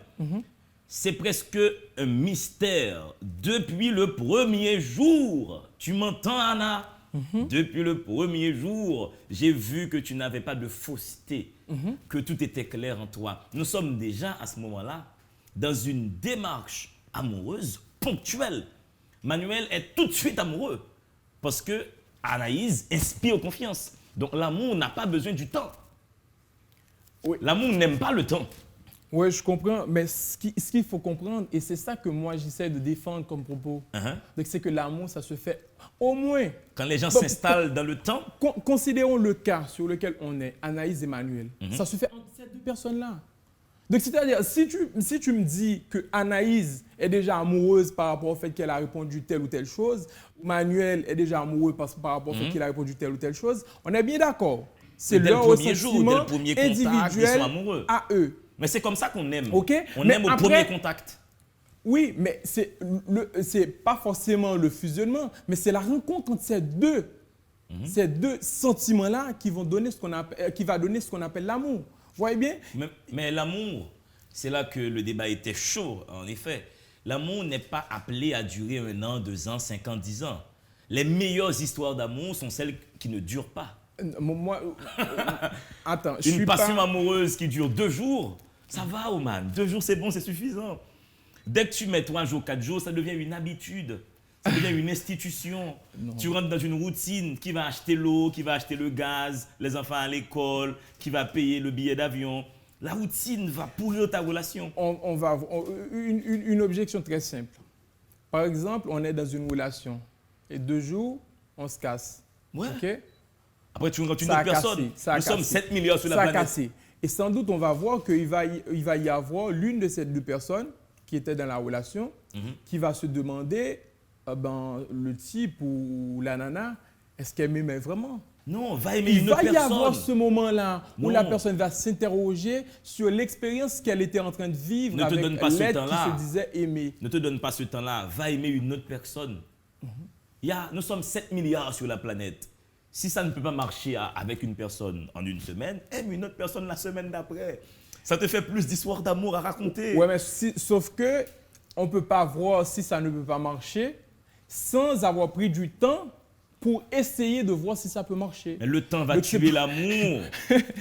C'est presque un mystère. Depuis le premier jour, tu m'entends, Anna? Depuis le premier jour, j'ai vu que tu n'avais pas de fausseté, que tout était clair en toi. Nous sommes déjà à ce moment-là dans une démarche amoureuse ponctuelle. Manuel est tout de suite amoureux parce que Anaïs inspire confiance. Donc l'amour n'a pas besoin du temps. Oui. L'amour n'aime pas le temps. Oui, je comprends, mais ce qu'il faut comprendre, et c'est ça que moi j'essaie de défendre comme propos, donc c'est que l'amour, ça se fait au moins... Quand les gens s'installent dans le temps... Considérons le cas sur lequel on est, Anaïs et Manuel. Ça se fait entre ces deux personnes-là. Donc, c'est-à-dire, si tu me dis que Anaïs est déjà amoureuse par rapport au fait qu'elle a répondu telle ou telle chose, Manuel est déjà amoureux par rapport au fait qu'il a répondu telle ou telle chose, on est bien d'accord. C'est leur ressentiment individuel à eux. Mais c'est comme ça qu'on aime. Okay? On aime au premier contact. Oui, mais c'est pas forcément le fusionnement, mais c'est la rencontre entre ces deux sentiments-là qui va donner ce qu'on appelle l'amour. Vous voyez bien? Mais l'amour, c'est là que le débat était chaud, en effet. L'amour n'est pas appelé à durer 1 an, 2 ans, 5 ans, 10 ans. Les meilleures histoires d'amour sont celles qui ne durent pas. Moi, attends, une passion amoureuse qui dure 2 jours, ça va, Oman. 2 jours, c'est bon, c'est suffisant. Dès que tu mets 3 jours, 4 jours, ça devient une habitude. Ça devient une institution. Non. Tu rentres dans une routine. Qui va acheter l'eau, qui va acheter le gaz, les enfants à l'école, qui va payer le billet d'avion. La routine va pourrir ta relation. Une objection très simple. Par exemple, on est dans une relation et 2 jours, on se casse. Ouais. Okay? Après, tu rencontres une autre personne. Nous sommes 7 milliards sur la planète. Cassé. Et sans doute, on va voir qu'il va y avoir l'une de ces 2 personnes qui était dans la relation qui va se demander, le type ou la nana, est-ce qu'elle m'aimait vraiment? Non, va aimer une autre personne. Il va y avoir ce moment-là où la personne va s'interroger sur l'expérience qu'elle était en train de vivre avec l'être qui se disait aimer. Ne te donne pas ce temps-là. Va aimer une autre personne. Nous sommes 7 milliards sur la planète. Si ça ne peut pas marcher avec une personne en 1 semaine, aime une autre personne la semaine d'après. Ça te fait plus d'histoires d'amour à raconter. Oui, mais sauf que on ne peut pas voir si ça ne peut pas marcher sans avoir pris du temps pour essayer de voir si ça peut marcher. Mais le temps va tuer l'amour.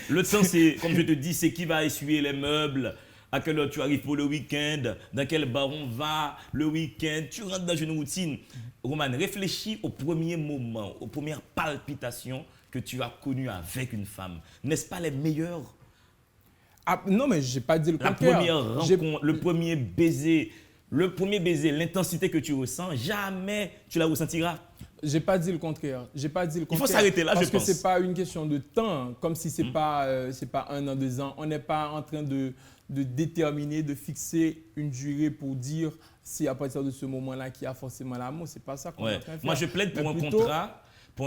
Le temps, c'est, comme je te dis, c'est qui va essuyer les meubles, à quelle heure tu arrives pour le week-end, dans quel bar on va le week-end. Tu rentres dans une routine. Roman, réfléchis au premier moment, aux premières palpitations que tu as connues avec une femme. N'est-ce pas les meilleures? Non, mais je n'ai pas dit le contraire. La première rencontre, le premier baiser, l'intensité que tu ressens, jamais tu la ressentiras. J'ai pas dit le contraire. Il faut s'arrêter là, je pense. Parce que c'est pas une question de temps, comme si c'est pas 1 an, 2 ans. On n'est pas en train de déterminer, de fixer une durée pour dire si à partir de ce moment-là qu'il y a forcément l'amour. C'est pas ça qu'on est en train de faire. Moi, je plaide pour un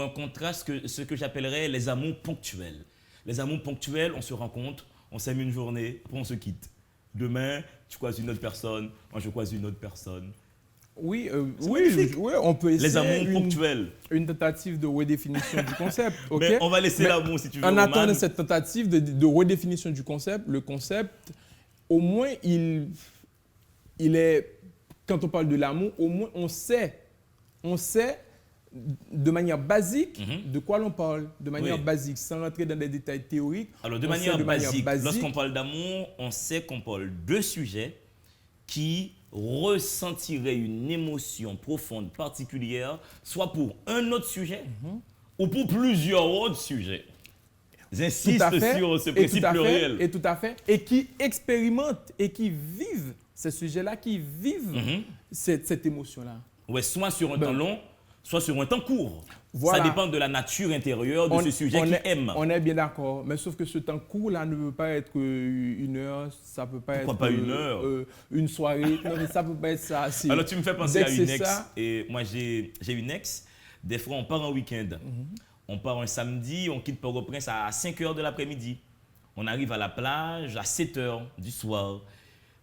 contrat, ce que j'appellerais les amours ponctuels. Les amours ponctuels, on se rencontre, on s'aime une journée, après on se quitte. Demain, tu croises une autre personne, moi je croise une autre personne. Oui, on peut essayer les amours ponctuels. Une tentative de redéfinition du concept. Okay? Mais on va laisser l'amour si tu veux. En attendant cette tentative de redéfinition du concept, le concept, au moins, il est, quand on parle de l'amour, au moins on sait de manière basique de quoi l'on parle, de manière basique, sans rentrer dans des détails théoriques. Alors, de manière basique, lorsqu'on parle d'amour, on sait qu'on parle de sujets qui ressentiraient une émotion profonde, particulière, soit pour un autre sujet ou pour plusieurs autres sujets. J'insiste sur ce principe pluriel. Et tout à fait. Et qui expérimentent et qui vivent ces sujets-là, qui vivent cette émotion-là. Ouais, soit sur un temps long, soit sur un temps court. Voilà. Ça dépend de la nature intérieure de ce sujet qui aime. On est bien d'accord, mais sauf que ce temps court-là ne peut pas être 1 heure, ça peut pas Pourquoi pas 1 heure une soirée, non mais ça peut pas être ça. Alors tu me fais penser à une ex, et moi j'ai une ex, des fois on part en week-end, on part un samedi, on quitte Port-au-Prince à 5 heures de l'après-midi. On arrive à la plage à 7 heures du soir.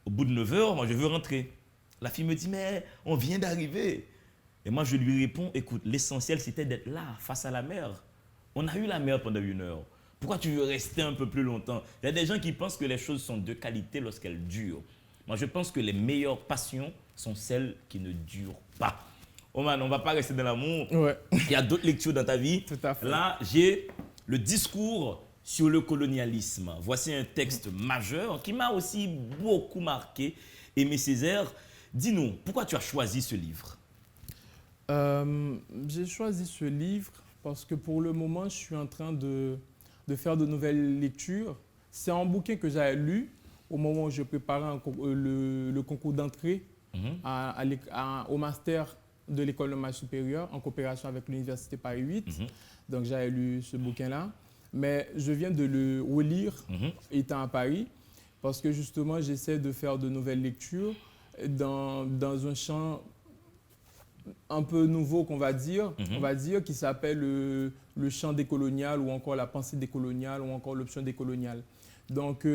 Au bout de 9 heures, moi je veux rentrer. La fille me dit, mais on vient d'arriver. Et moi, je lui réponds, écoute, l'essentiel, c'était d'être là, face à la mer. On a eu la mer pendant 1 heure. Pourquoi tu veux rester un peu plus longtemps? Il y a des gens qui pensent que les choses sont de qualité lorsqu'elles durent. Moi, je pense que les meilleures passions sont celles qui ne durent pas. Oh man, on ne va pas rester dans l'amour. Ouais. Il y a d'autres lectures dans ta vie. Tout à fait. Là, j'ai le discours sur le colonialisme. Voici un texte majeur qui m'a aussi beaucoup marqué. Aimé Césaire, dis-nous, pourquoi tu as choisi ce livre? J'ai choisi ce livre parce que pour le moment, je suis en train de faire de nouvelles lectures. C'est un bouquin que j'avais lu au moment où je préparais le concours d'entrée au master de l'école normale supérieure en coopération avec l'Université Paris 8. Donc j'avais lu ce bouquin-là. Mais je viens de le relire étant à Paris. parce que justement, j'essaie de faire de nouvelles lectures dans un champ un peu nouveau qu'on va dire, qui s'appelle le champ décolonial ou encore la pensée décoloniale ou encore l'option décoloniale. Donc,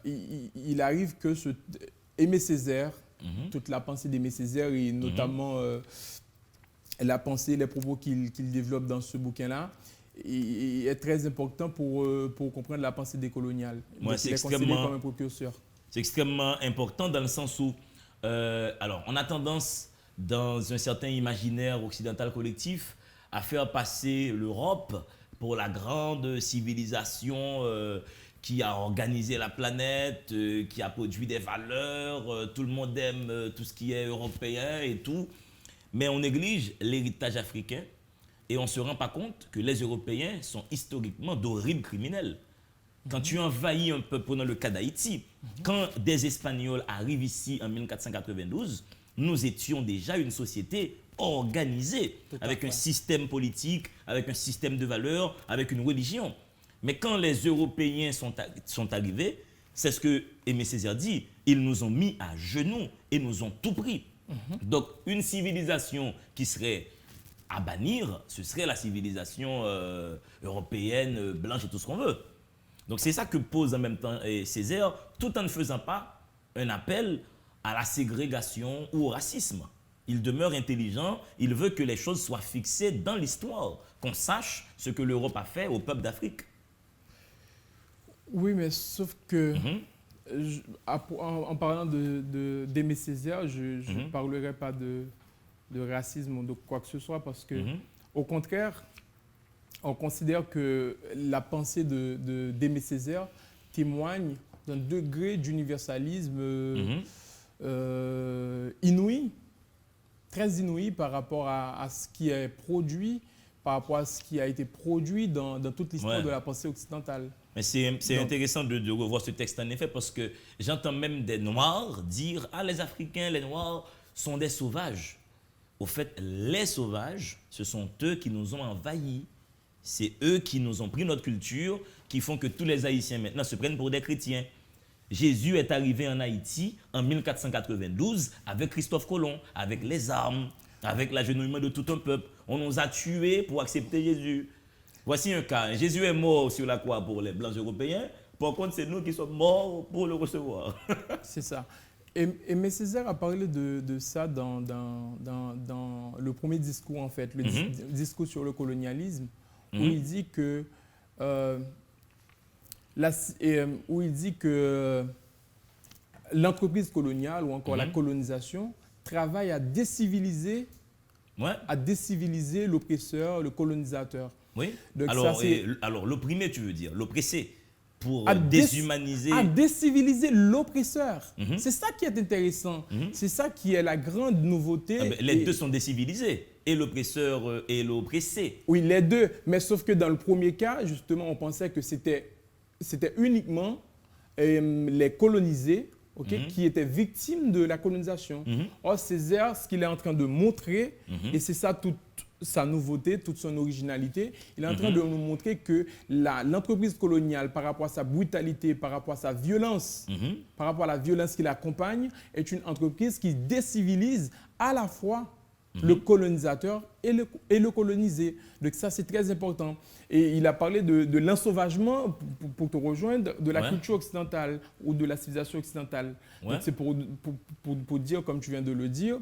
il arrive que Aimé Césaire, toute la pensée d'Aimé Césaire et notamment la pensée, les propos qu'il développe dans ce bouquin-là, est très important pour comprendre la pensée décoloniale. Ouais, il est considéré comme un précurseur. C'est extrêmement important dans le sens où, alors, on a tendance, dans un certain imaginaire occidental collectif, à faire passer l'Europe pour la grande civilisation qui a organisé la planète, qui a produit des valeurs, tout le monde aime tout ce qui est européen et tout. Mais on néglige l'héritage africain et on ne se rend pas compte que les Européens sont historiquement d'horribles criminels. Quand tu envahis un peu, prenons le cas d'Haïti, quand des Espagnols arrivent ici en 1492, nous étions déjà une société organisée, avec un système politique, avec un système de valeurs, avec une religion. Mais quand les Européens sont arrivés, c'est ce que Aimé Césaire dit, ils nous ont mis à genoux et nous ont tout pris. Donc, une civilisation qui serait à bannir, ce serait la civilisation européenne, blanche et tout ce qu'on veut. Donc, c'est ça que pose en même temps Césaire, tout en ne faisant pas un appel à la ségrégation ou au racisme. Il demeure intelligent, il veut que les choses soient fixées dans l'histoire, qu'on sache ce que l'Europe a fait au peuple d'Afrique. Oui, mais sauf que, en parlant d'Aimé Césaire, je ne parlerai pas de racisme ou de quoi que ce soit, parce que, au contraire, on considère que la pensée d'Aimé Césaire témoigne d'un degré d'universalisme inouï, très inouï par rapport à ce qui est produit, par rapport à ce qui a été produit dans toute l'histoire de la pensée occidentale. Mais c'est intéressant de revoir ce texte en effet, parce que j'entends même des Noirs dire « Ah, les Africains, les Noirs sont des sauvages ». Au fait, les sauvages, ce sont eux qui nous ont envahis. C'est eux qui nous ont pris notre culture, qui font que tous les Haïtiens maintenant se prennent pour des chrétiens. Jésus est arrivé en Haïti en 1492 avec Christophe Colomb, avec les armes, avec l'agenouillement de tout un peuple. On nous a tués pour accepter Jésus. Voici un cas. Jésus est mort sur la croix pour les Blancs européens. Par contre, c'est nous qui sommes morts pour le recevoir. C'est ça. Aimé Césaire a parlé de ça dans le premier discours, en fait, le discours sur le colonialisme, où il dit que l'entreprise coloniale ou encore la colonisation travaille à déciviliser, l'oppresseur, le colonisateur. Oui. Donc alors l'opprimé, tu veux dire, l'oppressé, pour déshumaniser. À déciviliser l'oppresseur. C'est ça qui est intéressant. C'est ça qui est la grande nouveauté. Les deux sont décivilisés, et l'oppresseur et l'oppressé. Oui, les deux. Mais sauf que dans le premier cas, justement, on pensait que c'était uniquement les colonisés qui étaient victimes de la colonisation. Or, Césaire, ce qu'il est en train de montrer, et c'est ça toute sa nouveauté, toute son originalité, il est en train de nous montrer que l'entreprise coloniale, par rapport à sa brutalité, par rapport à sa violence, par rapport à la violence qui l'accompagne, est une entreprise qui décivilise à la fois le colonisateur et le colonisé. Donc ça, c'est très important. Et il a parlé de l'ensauvagement, pour te rejoindre, de la culture occidentale ou de la civilisation occidentale. Donc c'est pour dire, comme tu viens de le dire,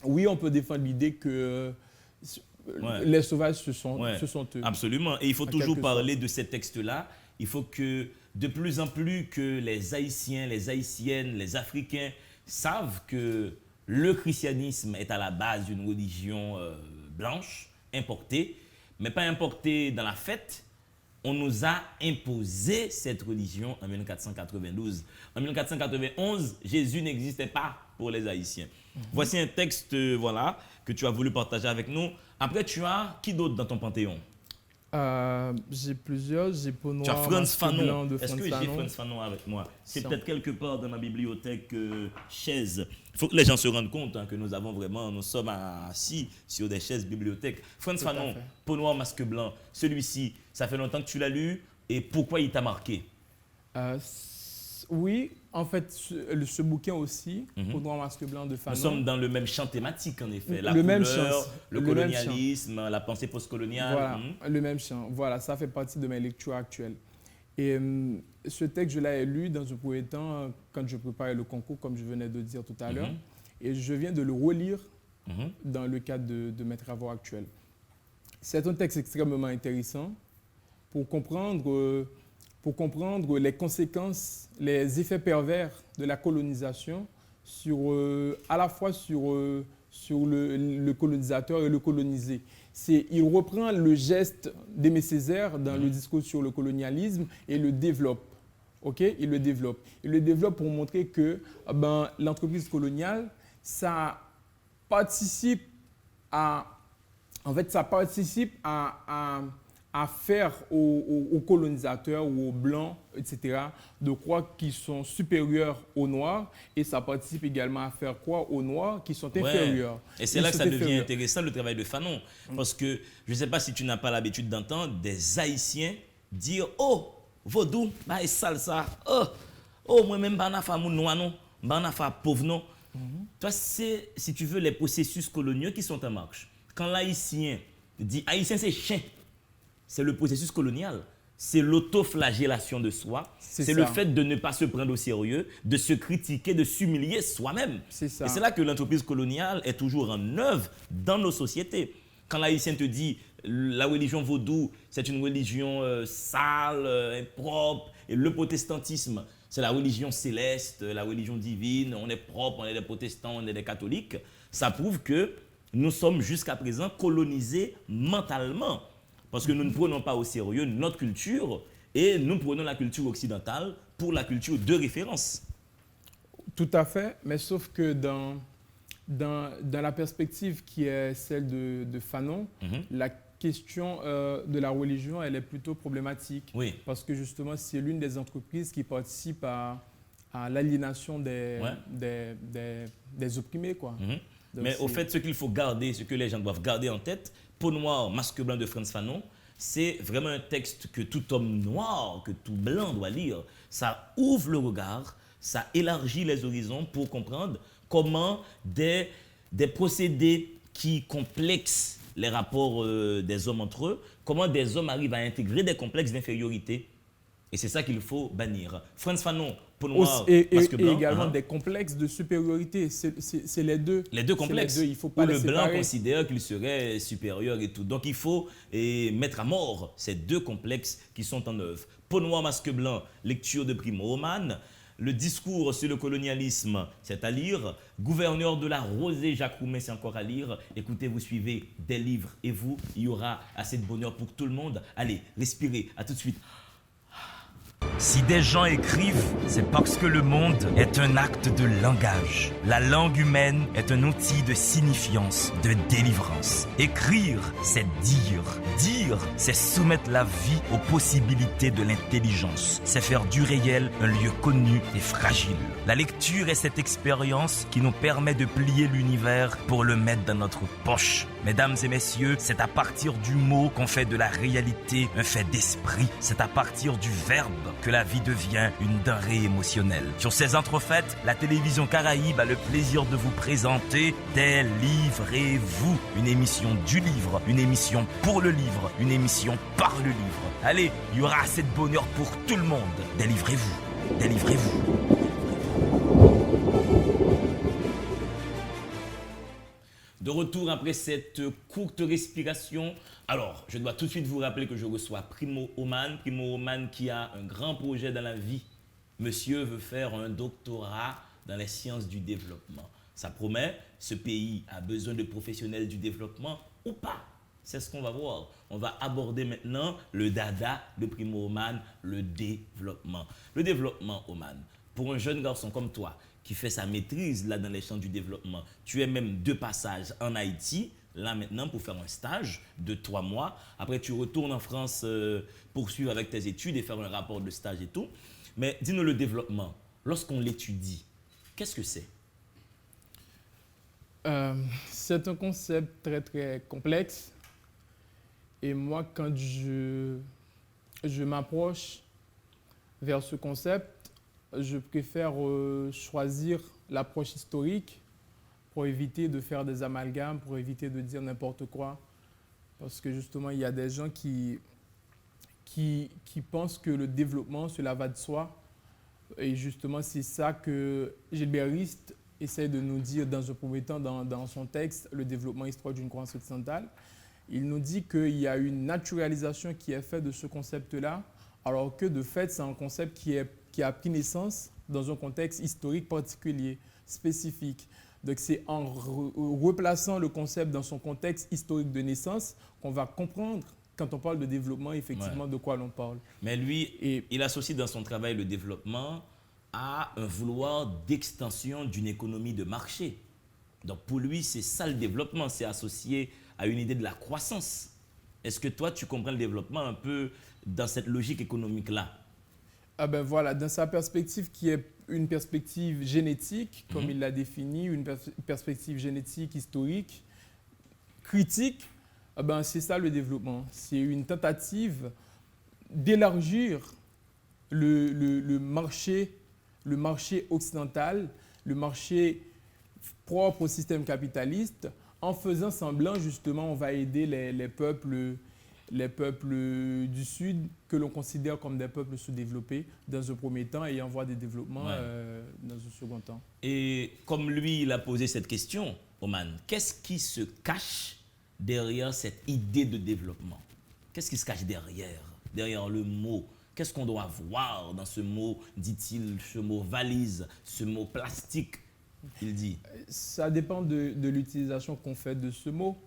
oui, on peut défendre l'idée que les sauvages, ce sont eux. Absolument. Et il faut toujours parler de ces textes-là. Il faut que, de plus en plus, que les Haïtiens, les Haïtiennes, les Africains savent que le christianisme est à la base d'une religion blanche, importée, mais pas importée dans la fête. On nous a imposé cette religion en 1492. En 1491, Jésus n'existait pas pour les Haïtiens. Voici un texte que tu as voulu partager avec nous. Après, tu as qui d'autre dans ton panthéon? J'ai plusieurs. J'ai Peau-Noire, tu as Frantz Fanon. Est-ce que j'ai Frantz Fanon avec moi? C'est peut-être quelque part dans ma bibliothèque chaise. Il faut que les gens se rendent compte que nous sommes assis sur des chaises bibliothèques. Frantz Fanon, Peau-Noire, Masque Blanc. Celui-ci, ça fait longtemps que tu l'as lu. Et pourquoi il t'a marqué? Oui, en fait, ce bouquin aussi, Peau noire, masque blanc de Fanon. Nous sommes dans le même champ thématique, en effet. La Le couleur, même champ, le le même colonialisme, la pensée postcoloniale. Voilà, le même champ. Voilà, ça fait partie de mes lectures actuelles. Et ce texte, je l'ai lu dans un premier temps quand je préparais le concours, comme je venais de dire tout à l'heure. Et je viens de le relire dans le cadre de mes travaux actuels. C'est un texte extrêmement intéressant pour comprendre les conséquences, les effets pervers de la colonisation à la fois sur le colonisateur et le colonisé. Il reprend le geste d'Aimé Césaire dans le discours sur le colonialisme et le développe. Okay? Il le développe pour montrer que l'entreprise coloniale, ça participe à faire aux colonisateurs ou aux Blancs, etc., de croire qu'ils sont supérieurs aux Noirs, et ça participe également à faire croire aux Noirs qu'ils sont inférieurs. Et c'est là que ça devient intéressant, le travail de Fanon. Parce que je ne sais pas si tu n'as pas l'habitude d'entendre des Haïtiens dire « Oh, vaudou, bah, sale ça. Oh, moi-même, bah, n'a pas mon noir, non. Bah, n'a pas pauvre, non. » Toi, c'est, si tu veux, les processus coloniaux qui sont en marche. Quand l'Haïtien dit « Haïtien, c'est chien », c'est le processus colonial. C'est l'autoflagellation de soi. C'est le fait de ne pas se prendre au sérieux, de se critiquer, de s'humilier soi-même. Et c'est là que l'entreprise coloniale est toujours en œuvre dans nos sociétés. Quand l'Haïtien te dit la religion vaudou, c'est une religion sale, impropre, et le protestantisme, c'est la religion céleste, la religion divine, on est propre, on est des protestants, on est des catholiques, ça prouve que nous sommes jusqu'à présent colonisés mentalement. Parce que nous ne prenons pas au sérieux notre culture et nous prenons la culture occidentale pour la culture de référence. Tout à fait, mais sauf que dans la perspective qui est celle de Fanon, la question de la religion, elle est plutôt problématique. Oui. Parce que justement, c'est l'une des entreprises qui participe à l'aliénation des opprimés, quoi. Mais au fait, ce qu'il faut garder, ce que les gens doivent garder en tête, Peau noire, masque blanc de Frantz Fanon, c'est vraiment un texte que tout homme noir, que tout blanc doit lire. Ça ouvre le regard, ça élargit les horizons pour comprendre comment des procédés qui complexent les rapports des hommes entre eux, comment des hommes arrivent à intégrer des complexes d'infériorité. Et c'est ça qu'il faut bannir. Frantz Fanon, Peau noire, masque blanc. Et également des complexes de supériorité. C'est les deux. Les deux complexes. Il faut pas où les le blanc séparer. considère qu'il serait supérieur et tout. Donc il faut mettre à mort ces deux complexes qui sont en œuvre. Peau noire, masque blanc, lecture de Primo Oman. Le discours sur le colonialisme, c'est à lire. Gouverneur de la Rosée, Jacques Roumain, c'est encore à lire. Écoutez, vous suivez des livres et vous, il y aura assez de bonheur pour tout le monde. Allez, respirez. À tout de suite. Si des gens écrivent, c'est parce que le monde est un acte de langage. La langue humaine est un outil de signifiance, de délivrance. Écrire, c'est dire. Dire, c'est soumettre la vie aux possibilités de l'intelligence. C'est faire du réel un lieu connu et fragile. La lecture est cette expérience qui nous permet de plier l'univers pour le mettre dans notre poche. Mesdames et messieurs, c'est à partir du mot qu'on fait de la réalité un fait d'esprit. C'est à partir du verbe que la vie devient une denrée émotionnelle. Sur ces entrefaites, la télévision Caraïbe a le plaisir de vous présenter Délivrez-vous, une émission du livre, une émission pour le livre, une émission par le livre. Allez, il y aura assez de bonheur pour tout le monde. Délivrez-vous, délivrez-vous. De retour après cette courte respiration. Alors, je dois tout de suite vous rappeler que je reçois Primo Oman. Primo Oman qui a un grand projet dans la vie. Monsieur veut faire un doctorat dans les sciences du développement. Ça promet, ce pays a besoin de professionnels du développement ou pas. C'est ce qu'on va voir. On va aborder maintenant le dada de Primo Oman, le développement. Le développement, Oman, pour un jeune garçon comme toi, qui fait sa maîtrise là dans les champs du développement. Tu es même de passage en Haïti, là maintenant pour faire un stage de 3 mois. Après tu retournes en France poursuivre avec tes études et faire un rapport de stage et tout. Mais dis-nous le développement, lorsqu'on l'étudie, qu'est-ce que c'est? C'est un concept très très complexe. Et moi quand je m'approche vers ce concept, je préfère choisir l'approche historique pour éviter de faire des amalgames, pour éviter de dire n'importe quoi. Parce que justement, il y a des gens qui pensent que le développement, cela va de soi. Et justement, c'est ça que Gilbert Rist essaie de nous dire dans un premier temps dans son texte, Le développement histoire d'une croyance occidentale. Il nous dit qu'il y a une naturalisation qui est faite de ce concept-là, alors que de fait, c'est un concept qui a pris naissance dans un contexte historique particulier, spécifique. Donc c'est en replaçant le concept dans son contexte historique de naissance qu'on va comprendre, quand on parle de développement, effectivement, de quoi l'on parle. Mais lui, il associe dans son travail le développement à un vouloir d'extension d'une économie de marché. Donc pour lui, c'est ça le développement, c'est associé à une idée de la croissance. Est-ce que toi, tu comprends le développement un peu dans cette logique économique-là? Ah ben voilà, dans sa perspective qui est une perspective génétique, comme il l'a défini, une perspective génétique, historique, critique, ah ben c'est ça le développement. C'est une tentative d'élargir le marché occidental, le marché propre au système capitaliste, en faisant semblant, justement, on va aider les peuples du Sud que l'on considère comme des peuples sous-développés dans un premier temps et en voie de développement dans un second temps. Et comme lui, il a posé cette question, Oman, qu'est-ce qui se cache derrière cette idée de développement? Qu'est-ce qui se cache derrière le mot? Qu'est-ce qu'on doit voir dans ce mot, dit-il, ce mot valise, ce mot plastique, il dit? Ça dépend de l'utilisation qu'on fait de ce mot.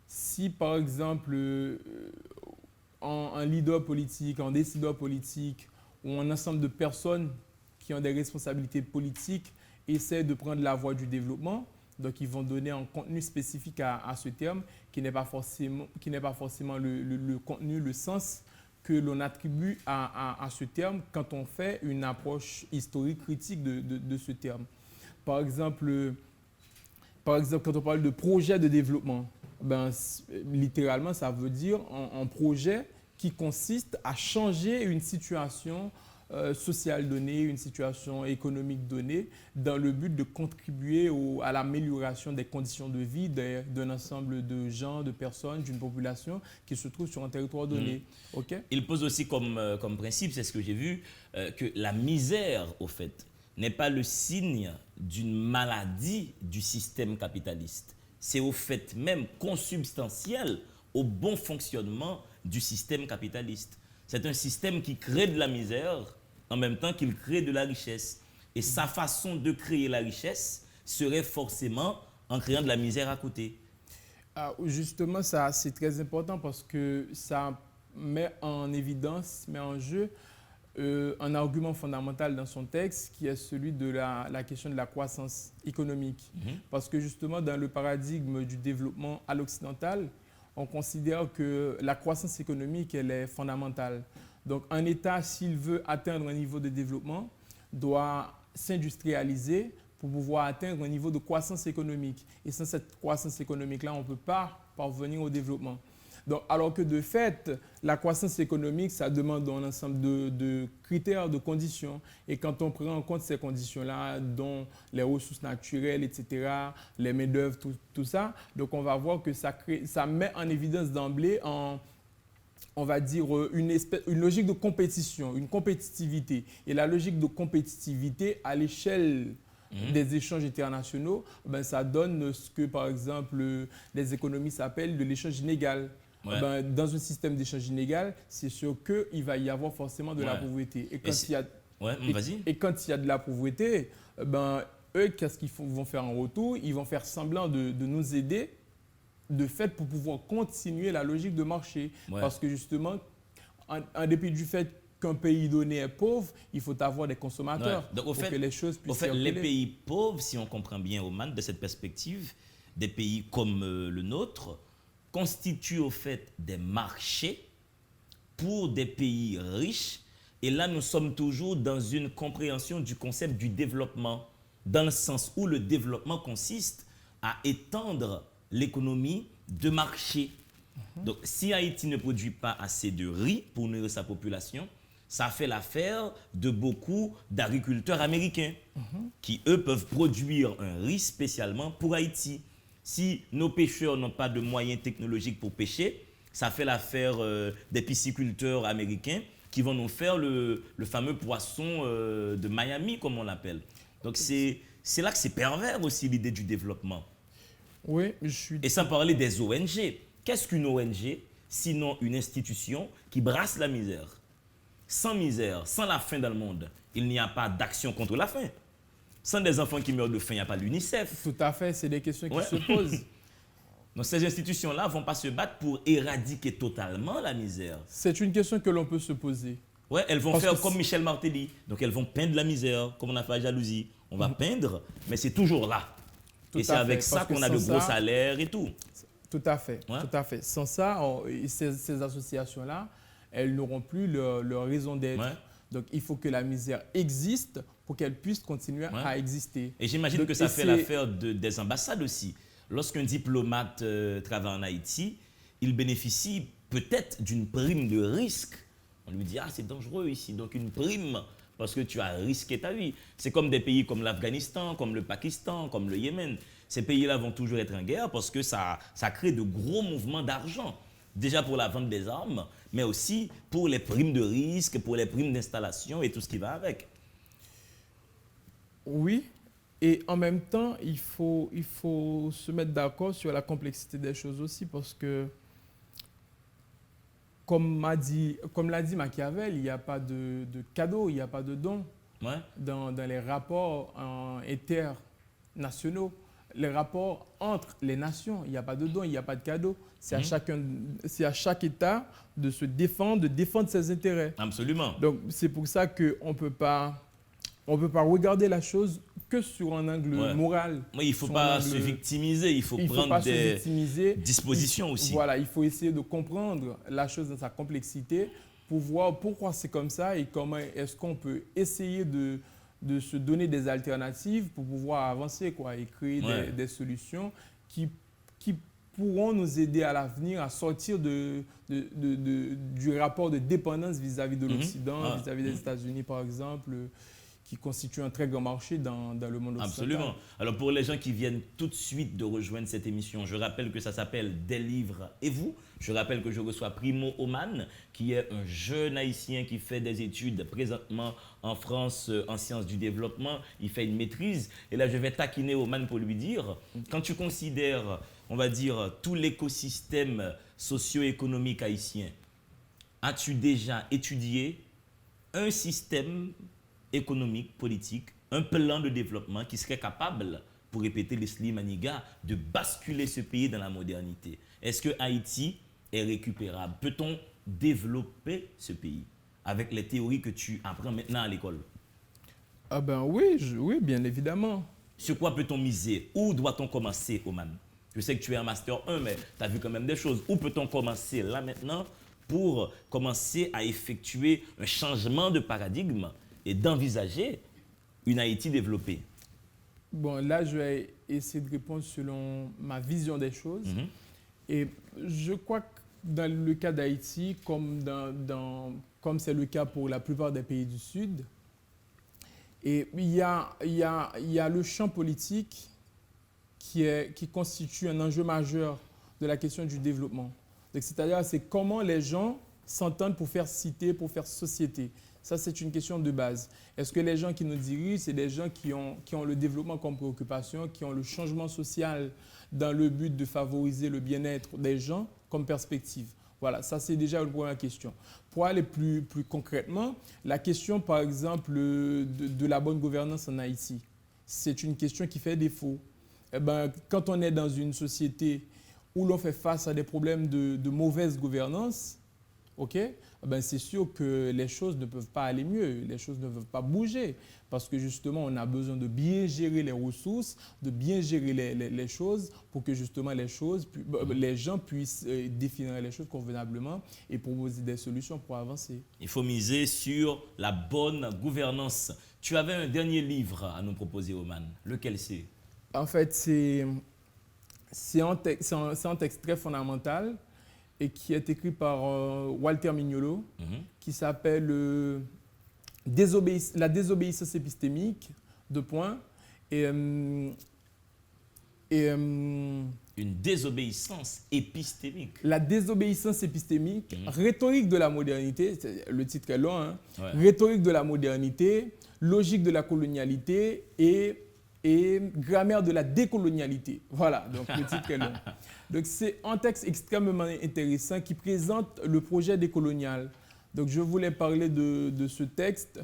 Si, par exemple, un leader politique, un décideur politique ou un ensemble de personnes qui ont des responsabilités politiques essaient de prendre la voie du développement, donc ils vont donner un contenu spécifique à ce terme qui n'est pas forcément le contenu, le sens que l'on attribue à ce terme quand on fait une approche historique critique de ce terme. Par exemple, quand on parle de projet de développement, littéralement, ça veut dire un projet qui consiste à changer une situation sociale donnée, une situation économique donnée, dans le but de contribuer à l'amélioration des conditions de vie d'un ensemble de gens, de personnes, d'une population qui se trouve sur un territoire donné. Okay? Il pose aussi comme principe, c'est ce que j'ai vu, que la misère, au fait, n'est pas le signe d'une maladie du système capitaliste. C'est au fait même consubstantiel au bon fonctionnement du système capitaliste. C'est un système qui crée de la misère en même temps qu'il crée de la richesse. Et sa façon de créer la richesse serait forcément en créant de la misère à côté. Justement, ça, c'est très important parce que ça met en évidence, met en jeu un argument fondamental dans son texte qui est celui de la question de la croissance économique. Parce que justement, dans le paradigme du développement à l'occidental, on considère que la croissance économique, elle est fondamentale. Donc, un État, s'il veut atteindre un niveau de développement, doit s'industrialiser pour pouvoir atteindre un niveau de croissance économique. Et sans cette croissance économique-là, on ne peut pas parvenir au développement. Donc, alors que de fait, la croissance économique, ça demande un ensemble de critères, de conditions. Et quand on prend en compte ces conditions-là, dont les ressources naturelles, etc., les main-d'œuvre, tout ça, donc on va voir que ça met en évidence d'emblée, on va dire, une logique de compétition, une compétitivité. Et la logique de compétitivité à l'échelle des échanges internationaux, ça donne ce que, par exemple, les économistes appellent de l'échange inégal. Dans un système d'échange inégal, c'est sûr qu'il va y avoir forcément de la pauvreté. Et quand il y a de la pauvreté, eux, qu'est-ce qu'ils vont faire en retour? Ils vont faire semblant de nous aider de fait pour pouvoir continuer la logique de marché. Parce que justement, en dépit du fait qu'un pays donné est pauvre, il faut avoir des consommateurs Donc, pour que les choses puissent circuler. Les pays pauvres, si on comprend bien, Oman, de cette perspective, des pays comme le nôtre, constituent au fait des marchés pour des pays riches. Et là, nous sommes toujours dans une compréhension du concept du développement, dans le sens où le développement consiste à étendre l'économie de marché. Donc, si Haïti ne produit pas assez de riz pour nourrir sa population, Ça fait l'affaire de beaucoup d'agriculteurs américains qui, eux, peuvent produire un riz spécialement pour Haïti. Si nos pêcheurs n'ont pas de moyens technologiques pour pêcher, ça fait l'affaire des pisciculteurs américains qui vont nous faire le fameux poisson de Miami, comme on l'appelle. Donc c'est là que c'est pervers aussi l'idée du développement. Oui, je suis... Et sans parler des ONG. Qu'est-ce qu'une ONG sinon une institution qui brasse la misère? Sans misère, sans la faim dans le monde, il n'y a pas d'action contre la faim. Sans des enfants qui meurent de faim, il n'y a pas l'UNICEF. Tout à fait, c'est des questions qui se posent. Donc ces institutions-là ne vont pas se battre pour éradiquer totalement la misère. C'est une question que l'on peut se poser. Ouais, elles vont faire comme Michel Martelly. Donc elles vont peindre la misère, comme on a fait à Jalousie. On va peindre, mais c'est toujours là. Et c'est avec ça qu'on a de gros salaires et tout. Tout à fait, tout à fait. Sans ça, ces associations-là, elles n'auront plus leur raison d'être. Ouais. Donc, il faut que la misère existe pour qu'elle puisse continuer à exister. Et j'imagine que ça fait l'affaire des ambassades aussi. Lorsqu'un diplomate travaille en Haïti, il bénéficie peut-être d'une prime de risque. On lui dit « Ah, c'est dangereux ici, donc une prime parce que tu as risqué ta vie. » C'est comme des pays comme l'Afghanistan, comme le Pakistan, comme le Yémen. Ces pays-là vont toujours être en guerre parce que ça crée de gros mouvements d'argent. Déjà pour la vente des armes, mais aussi pour les primes de risque, pour les primes d'installation et tout ce qui va avec. Oui, et en même temps, il faut se mettre d'accord sur la complexité des choses aussi parce que, comme l'a dit Machiavel, il n'y a pas de cadeau, il n'y a pas de don dans les rapports internationaux. Les rapports entre les nations, il n'y a pas de don, il n'y a pas de cadeau. C'est à chaque État de se défendre, de défendre ses intérêts. Absolument. Donc, c'est pour ça qu'on ne peut pas regarder la chose que sur un angle moral. Oui, il ne faut pas se victimiser, il faut prendre des dispositions aussi. Voilà, il faut essayer de comprendre la chose dans sa complexité pour voir pourquoi c'est comme ça et comment est-ce qu'on peut essayer de se donner des alternatives pour pouvoir avancer et créer des solutions qui pourront nous aider à l'avenir à sortir du rapport de dépendance vis-à-vis de l'Occident, vis-à-vis des États-Unis par exemple, qui constituent un très grand marché dans le monde occidental. Absolument. Alors pour les gens qui viennent tout de suite de rejoindre cette émission, je rappelle que ça s'appelle Des livres et vous. Je rappelle que je reçois Primo Oman, qui est un jeune haïtien qui fait des études présentement en France en sciences du développement. Il fait une maîtrise. Et là, je vais taquiner Oman pour lui dire, quand tu considères, on va dire, tout l'écosystème socio-économique haïtien, as-tu déjà étudié un système économique, politique, un plan de développement qui serait capable, pour répéter Leslie Maniga, de basculer ce pays dans la modernité? Est-ce que Haïti est récupérable? Peut-on développer ce pays avec les théories que tu apprends maintenant à l'école? Ah ben oui, oui, bien évidemment. Sur quoi peut-on miser? Où doit-on commencer, Oman? Je sais que tu es un Master 1, mais tu as vu quand même des choses. Où peut-on commencer là maintenant pour commencer à effectuer un changement de paradigme et d'envisager une Haïti développée? Bon, là, je vais essayer de répondre selon ma vision des choses. Et je crois que dans le cas d'Haïti, comme c'est le cas pour la plupart des pays du Sud, et il y a le champ politique qui constitue un enjeu majeur de la question du développement. C'est-à-dire, c'est comment les gens s'entendent pour faire cité, pour faire société. Ça, c'est une question de base. Est-ce que les gens qui nous dirigent, c'est des gens qui ont le développement comme préoccupation, qui ont le changement social dans le but de favoriser le bien-être des gens comme perspective? Voilà, ça, c'est déjà la première question. Pour aller plus concrètement, la question, par exemple, de la bonne gouvernance en Haïti, c'est une question qui fait défaut. Eh ben, quand on est dans une société où l'on fait face à des problèmes de mauvaise gouvernance, ben c'est sûr que les choses ne peuvent pas aller mieux, les choses ne peuvent pas bouger parce que justement, on a besoin de bien gérer les ressources, de bien gérer les choses pour que justement les gens puissent définir les choses convenablement et proposer des solutions pour avancer. Il faut miser sur la bonne gouvernance. Tu avais un dernier livre à nous proposer, Oman. Lequel c'est? En fait, c'est un texte très fondamental et qui est écrit par Walter Mignolo, qui s'appelle La désobéissance épistémique, deux points. Une désobéissance épistémique. La désobéissance épistémique, rhétorique de la modernité, le titre est long, hein, Ouais. rhétorique de la modernité, logique de la colonialité et grammaire de la décolonialité. Voilà, donc le titre est long. Donc c'est un texte extrêmement intéressant qui présente le projet décolonial. Donc je voulais parler de ce texte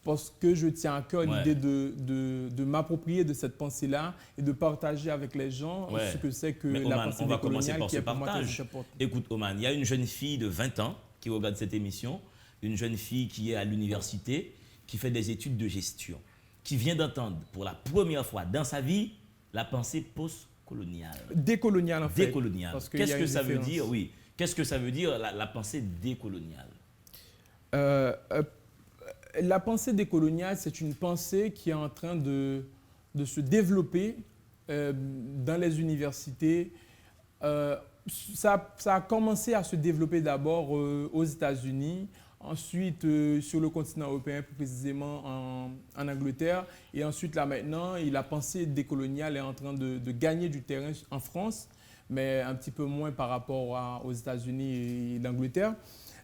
parce que je tiens à cœur l'idée de m'approprier de cette pensée-là et de partager avec les gens ce que c'est que Mais la Oman, pensée on va commencer décoloniale par qui ce est pour moi très partage. importante. Écoute, Oman, il y a une jeune fille de 20 ans qui regarde cette émission, une jeune fille qui est à l'université, qui fait des études de gestion, qui vient d'entendre pour la première fois dans sa vie la pensée postcoloniale. Décoloniale en fait. Décoloniale. parce qu'il y a Qu'est-ce que une ça veut différence. dire? Oui. Qu'est-ce que ça veut dire la pensée décoloniale? La pensée décoloniale, c'est une pensée qui est en train de se développer dans les universités. Ça a commencé à se développer d'abord aux États-Unis, ensuite sur le continent européen, plus précisément en Angleterre, et ensuite là maintenant, la pensée décoloniale est en train de gagner du terrain en France, mais un petit peu moins par rapport aux États-Unis et l'Angleterre.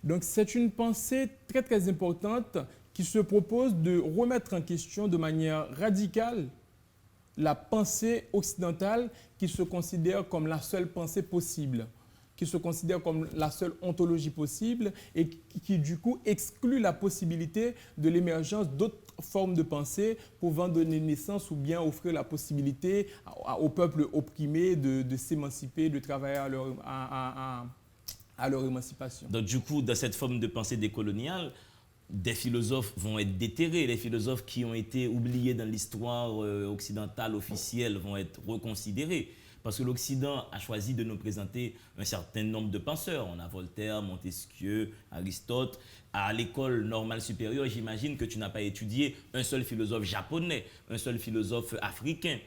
Donc c'est une pensée très très importante qui se propose de remettre en question de manière radicale la pensée occidentale qui se considère comme la seule pensée possible, qui se considère comme la seule ontologie possible et qui du coup exclut la possibilité de l'émergence d'autres formes de pensée pouvant donner naissance ou bien offrir la possibilité au peuple opprimé de s'émanciper, de travailler à leur émancipation. Donc du coup, dans cette forme de pensée décoloniale, des philosophes vont être déterrés, les philosophes qui ont été oubliés dans l'histoire occidentale officielle vont être reconsidérés. Parce que l'Occident a choisi de nous présenter un certain nombre de penseurs. On a Voltaire, Montesquieu, Aristote. À l'école normale supérieure, j'imagine que tu n'as pas étudié un seul philosophe japonais, un seul philosophe africain.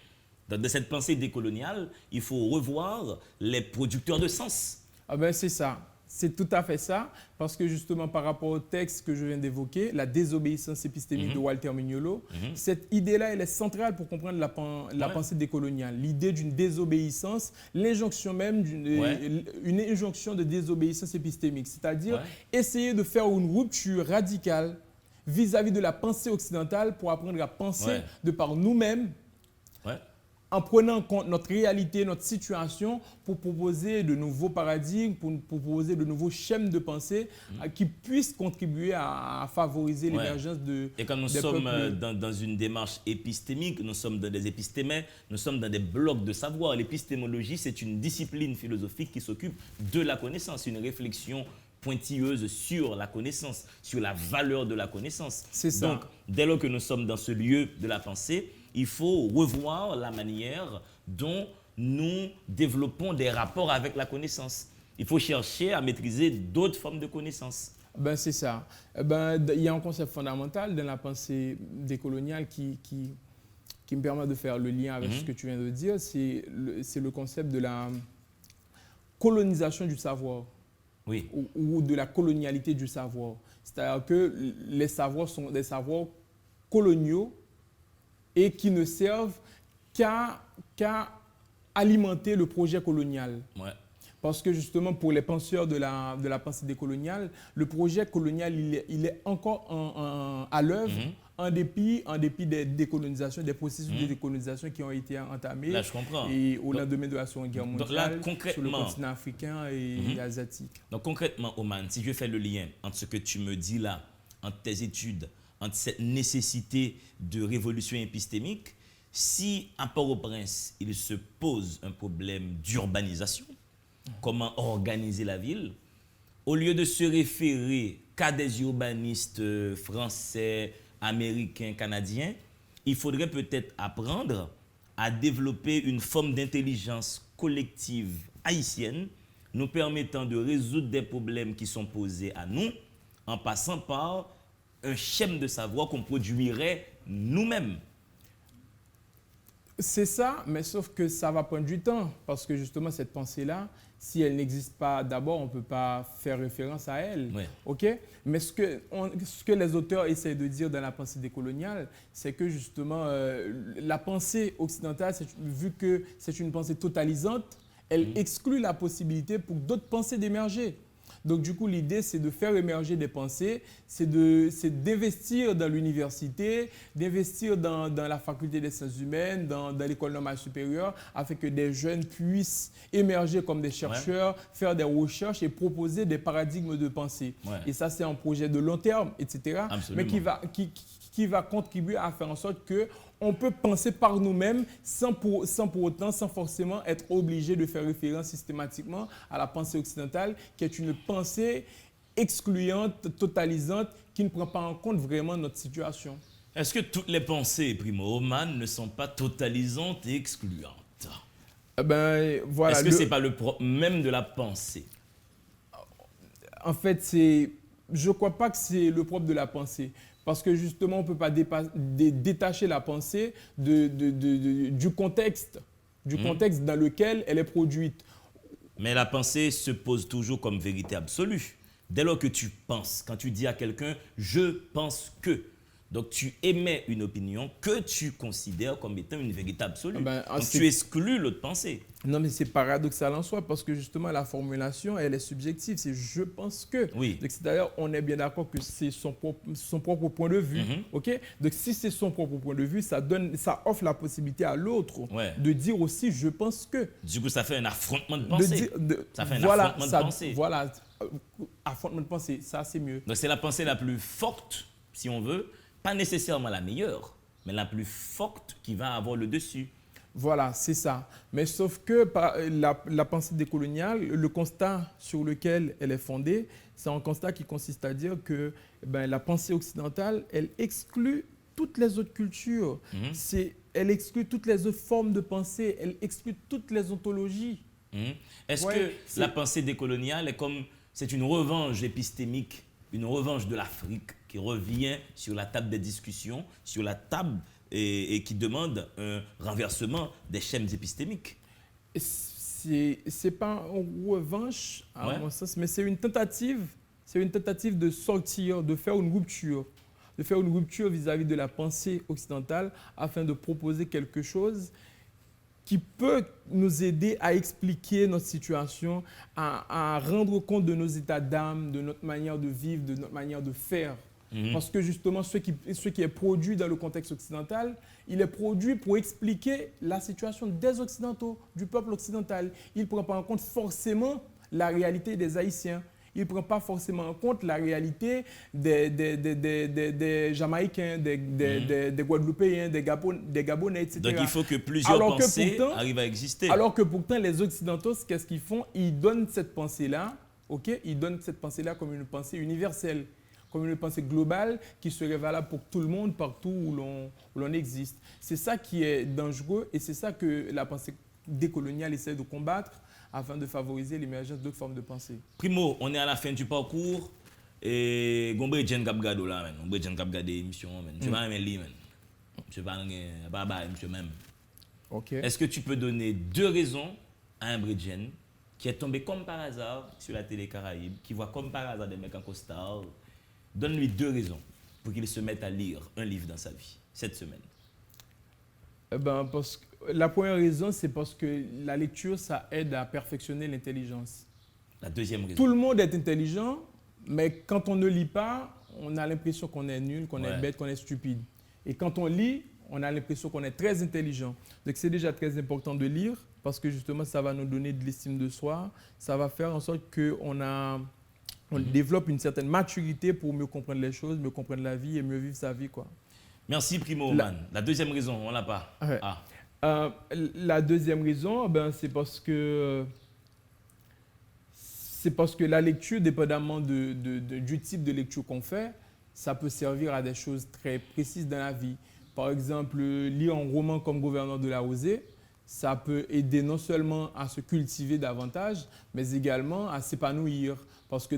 Dans cette pensée décoloniale, il faut revoir les producteurs de sens. Ah ben c'est ça. C'est tout à fait ça, parce que justement par rapport au texte que je viens d'évoquer, la désobéissance épistémique de Walter Mignolo, cette idée-là, elle est centrale pour comprendre la pensée décoloniale. L'idée d'une désobéissance, l'injonction même, une injonction de désobéissance épistémique, c'est-à-dire essayer de faire une rupture radicale vis-à-vis de la pensée occidentale pour apprendre à penser de par nous-mêmes, en prenant en compte notre réalité, notre situation, pour proposer de nouveaux paradigmes, pour proposer de nouveaux schèmes de pensée qui puissent contribuer à favoriser l'émergence de Et quand nous sommes dans une démarche épistémique, nous sommes dans des épistémères, nous sommes dans des blocs de savoir. L'épistémologie, c'est une discipline philosophique qui s'occupe de la connaissance, une réflexion pointilleuse sur la connaissance, sur la valeur de la connaissance. C'est ça. Donc, dès lors que nous sommes dans ce lieu de la pensée, il faut revoir la manière dont nous développons des rapports avec la connaissance. Il faut chercher à maîtriser d'autres formes de connaissance. Ben, c'est ça. Il y a un concept fondamental dans la pensée décoloniale qui me permet de faire le lien avec ce que tu viens de dire. C'est le concept de la colonisation du savoir. Oui. Ou de la colonialité du savoir. C'est-à-dire que les savoirs sont des savoirs coloniaux et qui ne servent qu'à alimenter le projet colonial. Ouais. Parce que justement, pour les penseurs de la pensée décoloniale, le projet colonial, il est encore à l'œuvre en dépit des décolonisations, des processus de décolonisation qui ont été entamés. Là, je comprends. Et au lendemain de la Seconde Guerre mondiale, sur le concrètement, continent africain et asiatique. Donc concrètement, Oman, si je fais le lien entre ce que tu me dis là, entre tes études, entre cette nécessité de révolution épistémique, si à Port-au-Prince, il se pose un problème d'urbanisation, comment organiser la ville, au lieu de se référer qu'à des urbanistes français, américains, canadiens, il faudrait peut-être apprendre à développer une forme d'intelligence collective haïtienne nous permettant de résoudre des problèmes qui sont posés à nous en passant par un schème de savoir qu'on produirait nous-mêmes. C'est ça, mais sauf que ça va prendre du temps, parce que justement, cette pensée-là, si elle n'existe pas d'abord, on ne peut pas faire référence à elle. Ouais. OK? Mais ce que les auteurs essayent de dire dans la pensée décoloniale, c'est que justement, la pensée occidentale, vu que c'est une pensée totalisante, elle exclut la possibilité pour d'autres pensées d'émerger. Donc, du coup, l'idée, c'est de faire émerger des pensées, c'est d'investir dans l'université, d'investir dans la faculté des sciences humaines, dans l'école normale supérieure, afin que des jeunes puissent émerger comme des chercheurs, faire des recherches et proposer des paradigmes de pensée. Ouais. Et ça, c'est un projet de long terme, etc., mais qui va contribuer à faire en sorte que on peut penser par nous-mêmes sans pour autant, sans forcément être obligé de faire référence systématiquement à la pensée occidentale, qui est une pensée excluante, totalisante, qui ne prend pas en compte vraiment notre situation. Est-ce que toutes les pensées, Primo Oman, ne sont pas totalisantes et excluantes? Voilà, est-ce que ce n'est pas le propre même de la pensée? En fait, je ne crois pas que c'est le propre de la pensée. Parce que justement, on ne peut pas détacher la pensée du contexte dans lequel elle est produite. Mais la pensée se pose toujours comme vérité absolue. Dès lors que tu penses, quand tu dis à quelqu'un « je pense que », donc tu émets une opinion que tu considères comme étant une vérité absolue. Donc tu exclus l'autre pensée. Non, mais c'est paradoxal en soi parce que justement la formulation, elle est subjective. C'est « je pense que ». Oui. Donc d'ailleurs, on est bien d'accord que c'est son propre point de vue. Okay? Donc si c'est son propre point de vue, ça offre la possibilité à l'autre de dire aussi « je pense que ». Du coup, ça fait un affrontement de pensée. Ça fait un affrontement de pensée. Voilà, affrontement de pensée, ça c'est mieux. Donc c'est la pensée la plus forte, si on veut, pas nécessairement la meilleure, mais la plus forte qui va avoir le dessus. Voilà, c'est ça. Mais sauf que la pensée décoloniale, le constat sur lequel elle est fondée, c'est un constat qui consiste à dire que la pensée occidentale, elle exclut toutes les autres cultures. Elle exclut toutes les autres formes de pensée, elle exclut toutes les ontologies. Est-ce que la pensée décoloniale c'est une revanche épistémique, une revanche de l'Afrique qui revient sur la table des discussions, sur la table et qui demande un renversement des schèmes épistémiques? C'est pas une revanche à mon sens, mais c'est une tentative de sortir, de faire une rupture vis-à-vis de la pensée occidentale afin de proposer quelque chose qui peut nous aider à expliquer notre situation, à rendre compte de nos états d'âme, de notre manière de vivre, de notre manière de faire. Parce que justement, ce qui est produit dans le contexte occidental, il est produit pour expliquer la situation des Occidentaux, du peuple occidental. Il ne prend pas en compte forcément la réalité des Haïtiens. Il ne prend pas forcément en compte la réalité des Jamaïcains, des Guadeloupéens, des Gabonais, etc. Donc il faut que plusieurs pensées arrivent à exister. Alors que pourtant, les Occidentaux, qu'est-ce qu'ils font? Ils donnent cette pensée-là, ils donnent cette pensée-là comme une pensée universelle, comme une pensée globale qui serait valable pour tout le monde, partout où l'on existe. C'est ça qui est dangereux et c'est ça que la pensée décoloniale essaie de combattre afin de favoriser l'émergence d'autres formes de pensée. Primo, on est à la fin du parcours et Gombre Jen Kapgado là, Gombre Jen Kapgado émission, je vais pas lire, je vais pas monsieur même. OK. Est-ce que tu peux donner 2 raisons à un Bridgen qui est tombé comme par hasard sur la télé Caraïbe, qui voit comme par hasard des mecs en costard? Donne-lui 2 raisons pour qu'il se mette à lire un livre dans sa vie cette semaine. Parce que la première raison, c'est parce que la lecture, ça aide à perfectionner l'intelligence. La deuxième raison. Tout le monde est intelligent, mais quand on ne lit pas, on a l'impression qu'on est nul, qu'on est bête, qu'on est stupide. Et quand on lit, on a l'impression qu'on est très intelligent. Donc c'est déjà très important de lire parce que justement, ça va nous donner de l'estime de soi. Ça va faire en sorte qu'on développe une certaine maturité pour mieux comprendre les choses, mieux comprendre la vie et mieux vivre sa vie, quoi. Merci Primo Oman. La deuxième raison, on l'a pas. La deuxième raison, c'est parce que la lecture, dépendamment du type de lecture qu'on fait, ça peut servir à des choses très précises dans la vie. Par exemple, lire un roman comme Gouverneur de la Rosée, ça peut aider non seulement à se cultiver davantage, mais également à s'épanouir. Parce que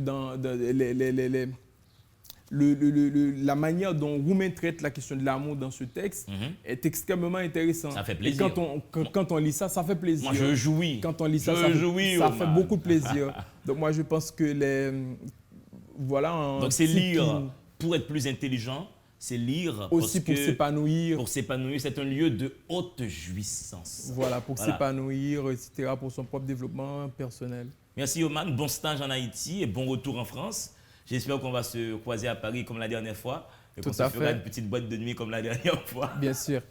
la manière dont Roumain traite la question de l'amour dans ce texte est extrêmement intéressant. Ça fait plaisir. Et quand on lit ça, ça fait plaisir. Moi, je jouis. Quand on lit ça, ça fait beaucoup de plaisir. Donc moi, je pense que voilà. Donc c'est lire pour être plus intelligent, c'est lire aussi pour s'épanouir. Pour s'épanouir, c'est un lieu de haute jouissance. Voilà, pour s'épanouir, etc., pour son propre développement personnel. Merci Oman, bon stage en Haïti et bon retour en France. J'espère qu'on va se croiser à Paris comme la dernière fois et qu'on se fera une petite boîte de nuit comme la dernière fois. Bien sûr.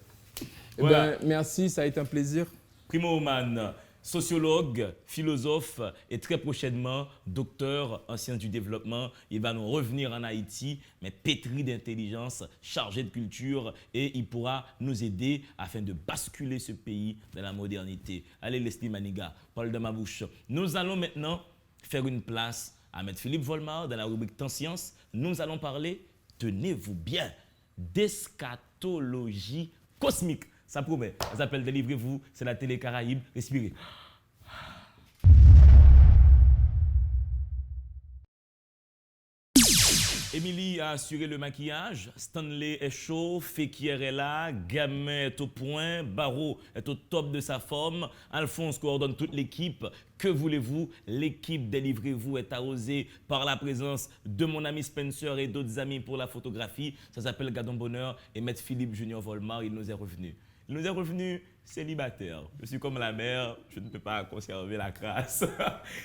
Voilà. Merci, ça a été un plaisir. Primo Oman, sociologue, philosophe et très prochainement docteur en sciences du développement. Il va nous revenir en Haïti, mais pétri d'intelligence, chargé de culture, et il pourra nous aider afin de basculer ce pays dans la modernité. Allez Leslie Maniga, parole de ma bouche. Nous allons maintenant faire une place à Maître Philippe Volmar dans la rubrique Temps Science. Nous allons parler, tenez-vous bien, d'eschatologie cosmique. Ça promet. Ça s'appelle Délivrez-vous, c'est la télé Caraïbe. Respirez. Émilie a assuré le maquillage, Stanley est chaud, Fekir est là, Gamin est au point, Barreau est au top de sa forme, Alphonse coordonne toute l'équipe. Que voulez-vous? L'équipe Délivrez-vous est arrosée par la présence de mon ami Spencer et d'autres amis pour la photographie. Ça s'appelle Gadon Bonheur et Maître Philippe Junior Volmar, il nous est revenu. Il nous est revenu célibataire. Je suis comme la mère, je ne peux pas conserver la crasse.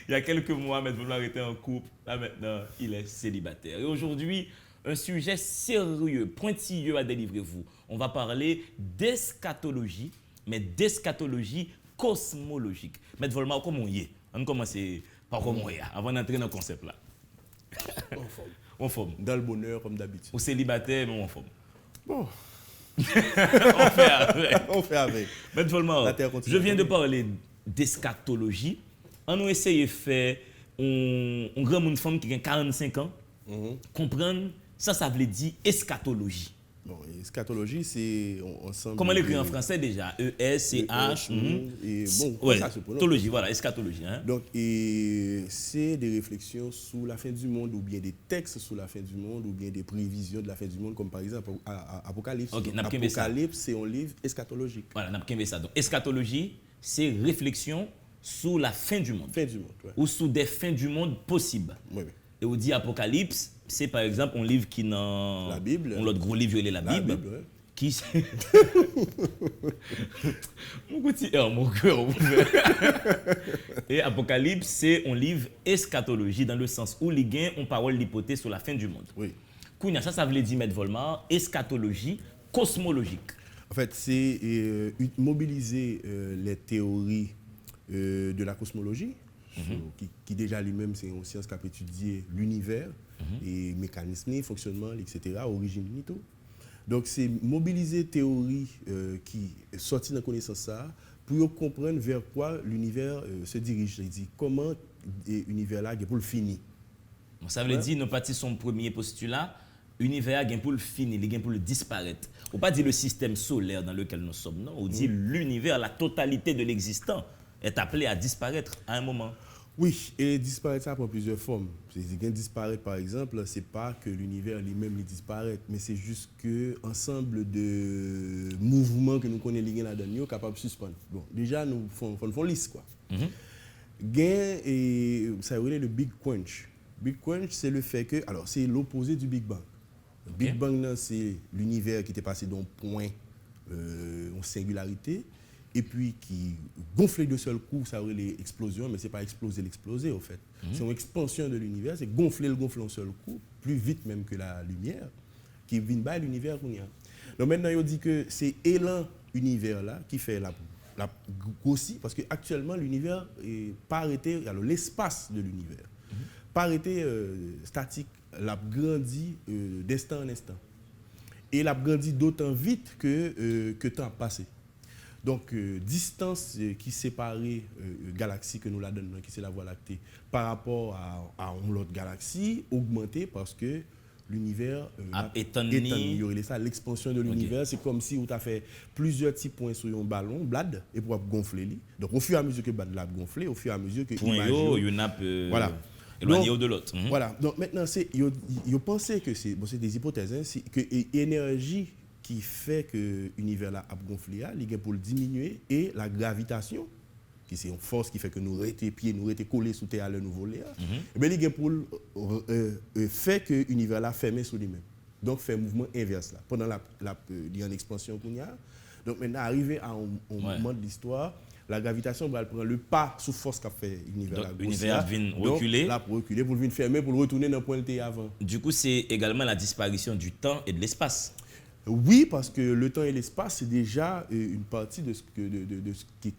Il y a quelques mois, Maître Volmar était en couple. Là maintenant, il est célibataire. Et aujourd'hui, un sujet sérieux, pointilleux à Délivrez-vous. On va parler d'eschatologie, mais d'eschatologie cosmologique. Maître Volmar, comment on y est? On commence par comment on y est, avant d'entrer dans le concept là. En forme. En forme. Dans le bonheur, comme d'habitude. Au célibataire, mais en forme. Bon. On fait avec. On fait avec. Maître Volmar, je viens de parler d'eschatologie. On a essayé de faire un grand monde femme qui a 45 ans, comprendre ça veut dire eschatologie. Bon, eschatologie, c'est ensemble. Comment l'écrire en français déjà? E-S-C-H. Et bon, ouais, ça se prononce. Eschatologie, voilà, eschatologie. Hein? Donc, c'est des réflexions sur la fin du monde, ou bien des textes sur la fin du monde, ou bien des prévisions de la fin du monde, comme par exemple Apocalypse. Okay, Apocalypse, c'est un livre eschatologique. Voilà, n'a ça. Donc, eschatologie, c'est réflexion sur la fin du monde. Fin du monde, ouais. Ou sur des fins du monde possibles. Oui, oui. Et on dit Apocalypse, c'est par exemple un livre qui dans la Bible. L'autre gros livre, il est la Bible. Ouais. Qui mon petit mon cœur. Et Apocalypse, c'est un livre eschatologie dans le sens où les gains ont parole d'hypothèse sur la fin du monde. Oui. Kounia, ça veut dire Maître Volmar, eschatologie cosmologique. En fait, c'est mobiliser les théories de la cosmologie, qui déjà lui-même, c'est une science qui a étudié l'univers, et mécanismes, fonctionnement, etc., origine, tout. Donc, c'est mobiliser théories qui sortent dans la connaissance ça, pour comprendre vers quoi l'univers se dirige. C'est-à-dire comment l'univers là est pour le finir. Bon, ça veut dire, nous partissons son premier postulat, l'univers est pour le finir, il est pour le disparaître. On ne pas dire le système solaire dans lequel nous sommes, non. On dit l'univers, la totalité de l'existant, est appelé à disparaître à un moment. Oui, et disparaître, ça prend plusieurs formes. Disparaître, par exemple, ce n'est pas que l'univers lui-même disparaît, mais c'est juste que ensemble de mouvements que nous connaissons là-dedans, capables de suspendre. Bon, déjà, nous faisons liste, quoi. Gain, et ça veut dire le Big Crunch. Big Crunch, c'est le fait que, alors, c'est l'opposé du Big Bang. Le Big Bang, c'est l'univers qui était passé d'un point en singularité, et puis qui gonflait de seul coup, ça aurait l'explosion, mais ce n'est pas l'exploser en fait. C'est une expansion de l'univers, c'est gonfler d'un seul coup, plus vite même que la lumière, qui vient par l'univers qu'on y a. Donc maintenant, on dit que c'est élan univers là qui fait la grossie, parce qu'actuellement, l'univers n'est pas arrêté, alors l'espace de l'univers, pas arrêté statique, l'a grandi d'instant en instant. Et l'a grandi d'autant vite que temps passé. Donc, distance qui séparait galaxie que nous la donnons, qui c'est la Voie lactée, par rapport à une autre galaxie, augmentée parce que l'univers a étendu. L'expansion de l'univers, c'est comme si on a fait plusieurs petits points sur un ballon, blad, et pour gonfler. Donc, au fur et à mesure que le blad gonflé, au fur et à mesure que voilà. éloigné de l'autre. Voilà. Donc maintenant, ils pensaient que c'est des hypothèses, hein, c'est que l'énergie qui fait que l'univers là a gonflé, il est pour le diminuer, et la gravitation, qui c'est une force qui fait que nous restons pieds, nous restons collés sous terre à le nouveau l'air, il est pour faire que l'univers là ferme sur lui-même. Donc fait un mouvement inverse là. Pendant il y a une expansion qu'on y a. Donc maintenant, arrivé à un moment de l'histoire, la gravitation va prendre le pas sous force qu'a fait l'univers. Donc l'univers vient reculer. Là, pour reculer, pour venir fermer, pour le retourner dans le point où il était avant. Du coup, c'est également la disparition du temps et de l'espace. Oui, parce que le temps et l'espace, c'est déjà une partie de ce qui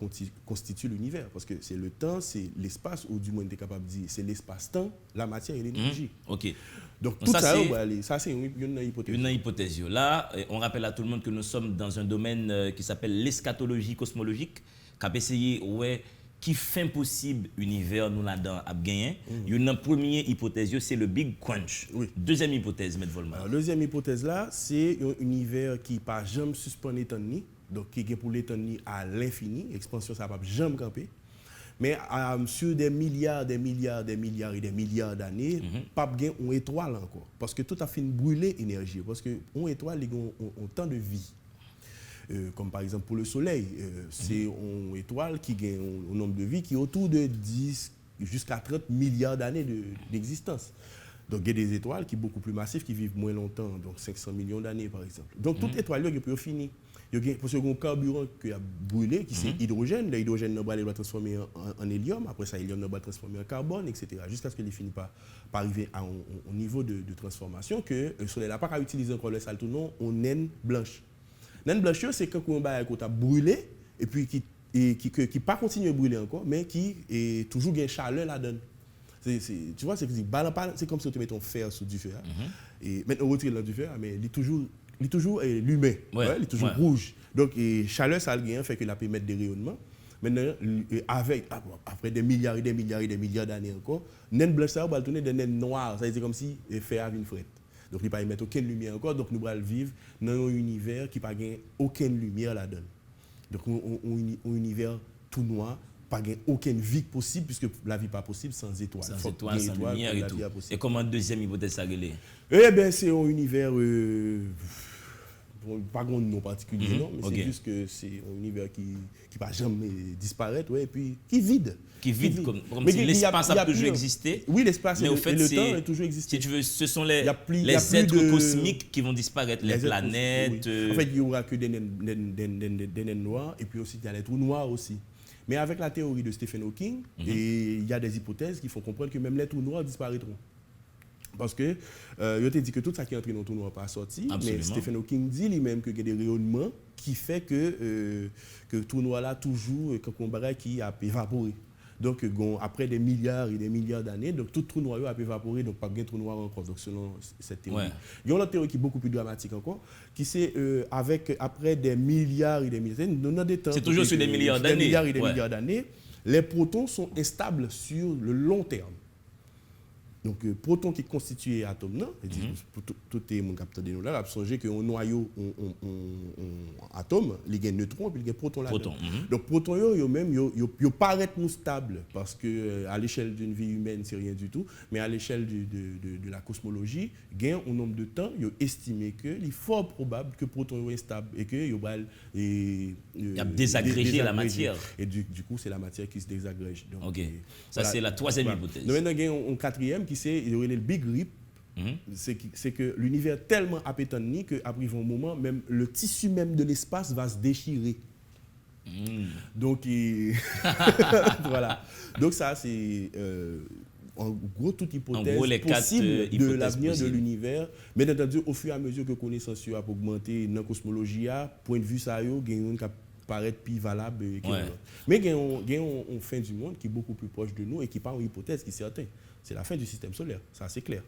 constitue l'univers. Parce que c'est le temps, c'est l'espace, ou du moins on est capable de dire, c'est l'espace-temps, la matière et l'énergie. OK. Donc tout ça, c'est une hypothèse. Une hypothèse. Là, on rappelle à tout le monde que nous sommes dans un domaine qui s'appelle l'eschatologie cosmologique, qui a essayé qui fait possible l'univers nous là-dedans a gagné. Une première hypothèse, c'est le Big Crunch. Oui. Deuxième hypothèse, M. Volmar. Alors, deuxième hypothèse là, c'est un univers qui pas jamais suspend l'éternité, donc qui est pour l'éternité à l'infini, expansion ça va jamais camper. Mais sur des milliards d'années, pas gain une étoile encore, parce que tout a fini brûler énergie, parce que une étoile a un temps de vie. Comme par exemple pour le Soleil, c'est une étoile qui a un nombre de vie qui est autour de 10 jusqu'à 30 milliards d'années d'existence. Donc il y a des étoiles qui sont beaucoup plus massives, qui vivent moins longtemps, donc 500 millions d'années par exemple. Donc toute étoile, il peut finir. Parce qu'il y a un carburant qui a brûlé, qui c'est hydrogène. L'hydrogène va transformer en hélium, après ça, l'hélium va transformer en carbone, etc. Jusqu'à ce qu'il finisse par arriver à un niveau de transformation que le Soleil n'a pas utilisé encore le saltonon en naine blanche. Naine blanche, c'est quand on a brûlé, et puis qui pas continuer à brûler encore, mais qui est toujours une chaleur là-dedans. Tu vois, c'est comme si on te mettait ton fer sous du fer. Et maintenant, on retire du fer, mais il est toujours l'humain, il est toujours rouge. Donc, chaleur, ça a fait qu'il a pu mettre des rayonnements. Maintenant, après des milliards et des milliards d'années encore, naine blanche, ça va tourner de naine noire. Ça, c'est comme si le fer avait une frette. Donc, il ne va pas y mettre aucune lumière encore. Donc, nous allons vivre dans un univers qui n'a aucune lumière là-dedans. Donc, un univers tout noir, pas aucune vie possible, puisque la vie n'est pas possible sans étoiles. Sans étoiles, sans lumière et tout. Et comment deuxième hypothèse ça relève? Eh bien, c'est un univers, pas grand nom particulier, non, mais c'est juste que c'est un univers qui ne va jamais disparaître, et puis qui est vide. Qui est vide, comme si l'espace a toujours existé. Oui, l'espace et le temps a toujours existé. Si tu veux, ce sont les êtres cosmiques qui vont disparaître, les planètes. En fait, il n'y aura que des naines noirs, et puis aussi il y a les trous noirs aussi. Mais avec la théorie de Stephen Hawking, il y a des hypothèses qui font comprendre que même les trous noirs disparaîtront. Parce que, je t'ai dit que tout ça qui est entré dans le trou noir n'est pas sorti. Absolument. Mais Stephen Hawking dit lui-même qu'il y a des rayonnements qui font que le trou noir là toujours un bagage qui a évaporé. Donc, après des milliards et des milliards d'années, donc tout trou noir a évaporé, donc pas de trou noir encore. Donc, selon cette théorie. Il y a une autre théorie qui est beaucoup plus dramatique encore, qui c'est après des milliards et des milliards d'années. C'est toujours sur des milliards d'années. Des milliards et des milliards d'années, les protons sont instables sur le long terme. Donc, proton qui constitue l'atome, pour tout le monde capteur de nous là, il songé qu'un noyau, un atome, il y a un neutron et puis il y a un proton là. Donc, proton, ils paraissent stables parce qu'à l'échelle d'une vie humaine, c'est rien du tout, mais à l'échelle de la cosmologie, il y a un nombre de temps, ils ont estimé qu'il est fort probable que proton est instable et qu'il y a désagrégé la matière. Et du coup, c'est la matière qui se désagrège. Donc, ok. Ça, c'est la troisième hypothèse. Donc, maintenant, il y a un quatrième qui c'est le Big Rip. C'est que l'univers est tellement appétendant qu'après un moment, même le tissu même de l'espace va se déchirer. Donc, voilà. Donc, ça, c'est en gros toute hypothèse possible de l'avenir de l'univers. Mais bien entendu, au fur et à mesure que la connaissance a augmenté dans la cosmologie, point de vue, ça il y a un qui paraît plus valable. Mais il y a une fin du monde qui est beaucoup plus proche de nous et qui part en hypothèse qui est certaine. C'est la fin du système solaire, ça c'est clair.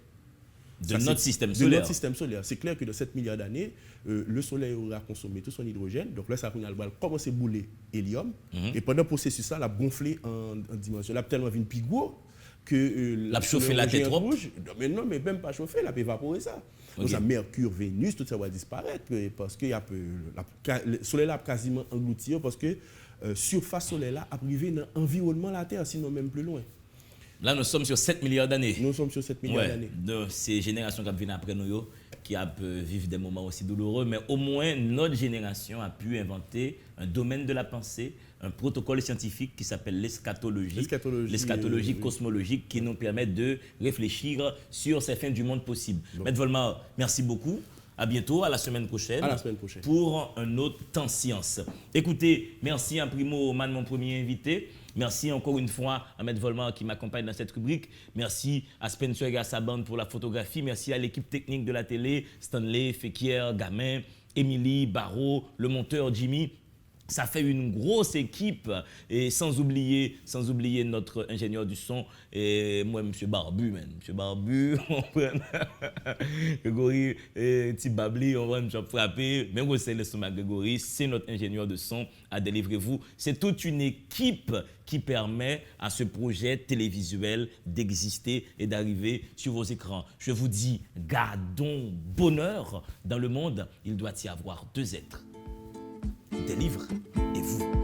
De notre système solaire. De notre système solaire. C'est clair que dans 7 milliards d'années, le Soleil aura consommé tout son hydrogène. Donc là, ça va commencer à bouler hélium. Et pendant le processus, ça a gonflé en dimension. Là, tellement une pigou que la chauffer la tête rouge. Mais non, mais même pas chauffer, la peut évaporer ça. Donc ça, Mercure, Vénus, tout ça va disparaître parce que le Soleil là quasiment englouti parce que surface Soleil là a privé dans l'environnement de la Terre, sinon même plus loin. Là, nous sommes sur 7 milliards d'années. Nous sommes sur 7 milliards d'années. De ces générations qui viennent après nous, qui a vivre des moments aussi douloureux, mais au moins notre génération a pu inventer un domaine de la pensée, un protocole scientifique qui s'appelle l'eschatologie cosmologique qui nous permet de réfléchir sur ces fins du monde possibles. Maître Volmar, merci beaucoup. À bientôt, à la semaine prochaine. À la semaine prochaine. Pour un autre temps science. Écoutez, merci à Primo Man, mon premier invité. Merci encore une fois à Maître Volmar qui m'accompagne dans cette rubrique. Merci à Spencer et à sa bande pour la photographie. Merci à l'équipe technique de la télé, Stanley, Fekier, Gamin, Émilie, Barreau, le monteur Jimmy. Ça fait une grosse équipe, et sans oublier notre ingénieur du son, et moi, M. Barbu, M. Barbu, on prend Grégory, petit Babli, on va nous frapper, mais c'est l'estomac Grégory, c'est notre ingénieur de son à délivrer-vous. C'est toute une équipe qui permet à ce projet télévisuel d'exister et d'arriver sur vos écrans. Je vous dis, gardons bonheur dans le monde, il doit y avoir deux êtres. Des livres et vous.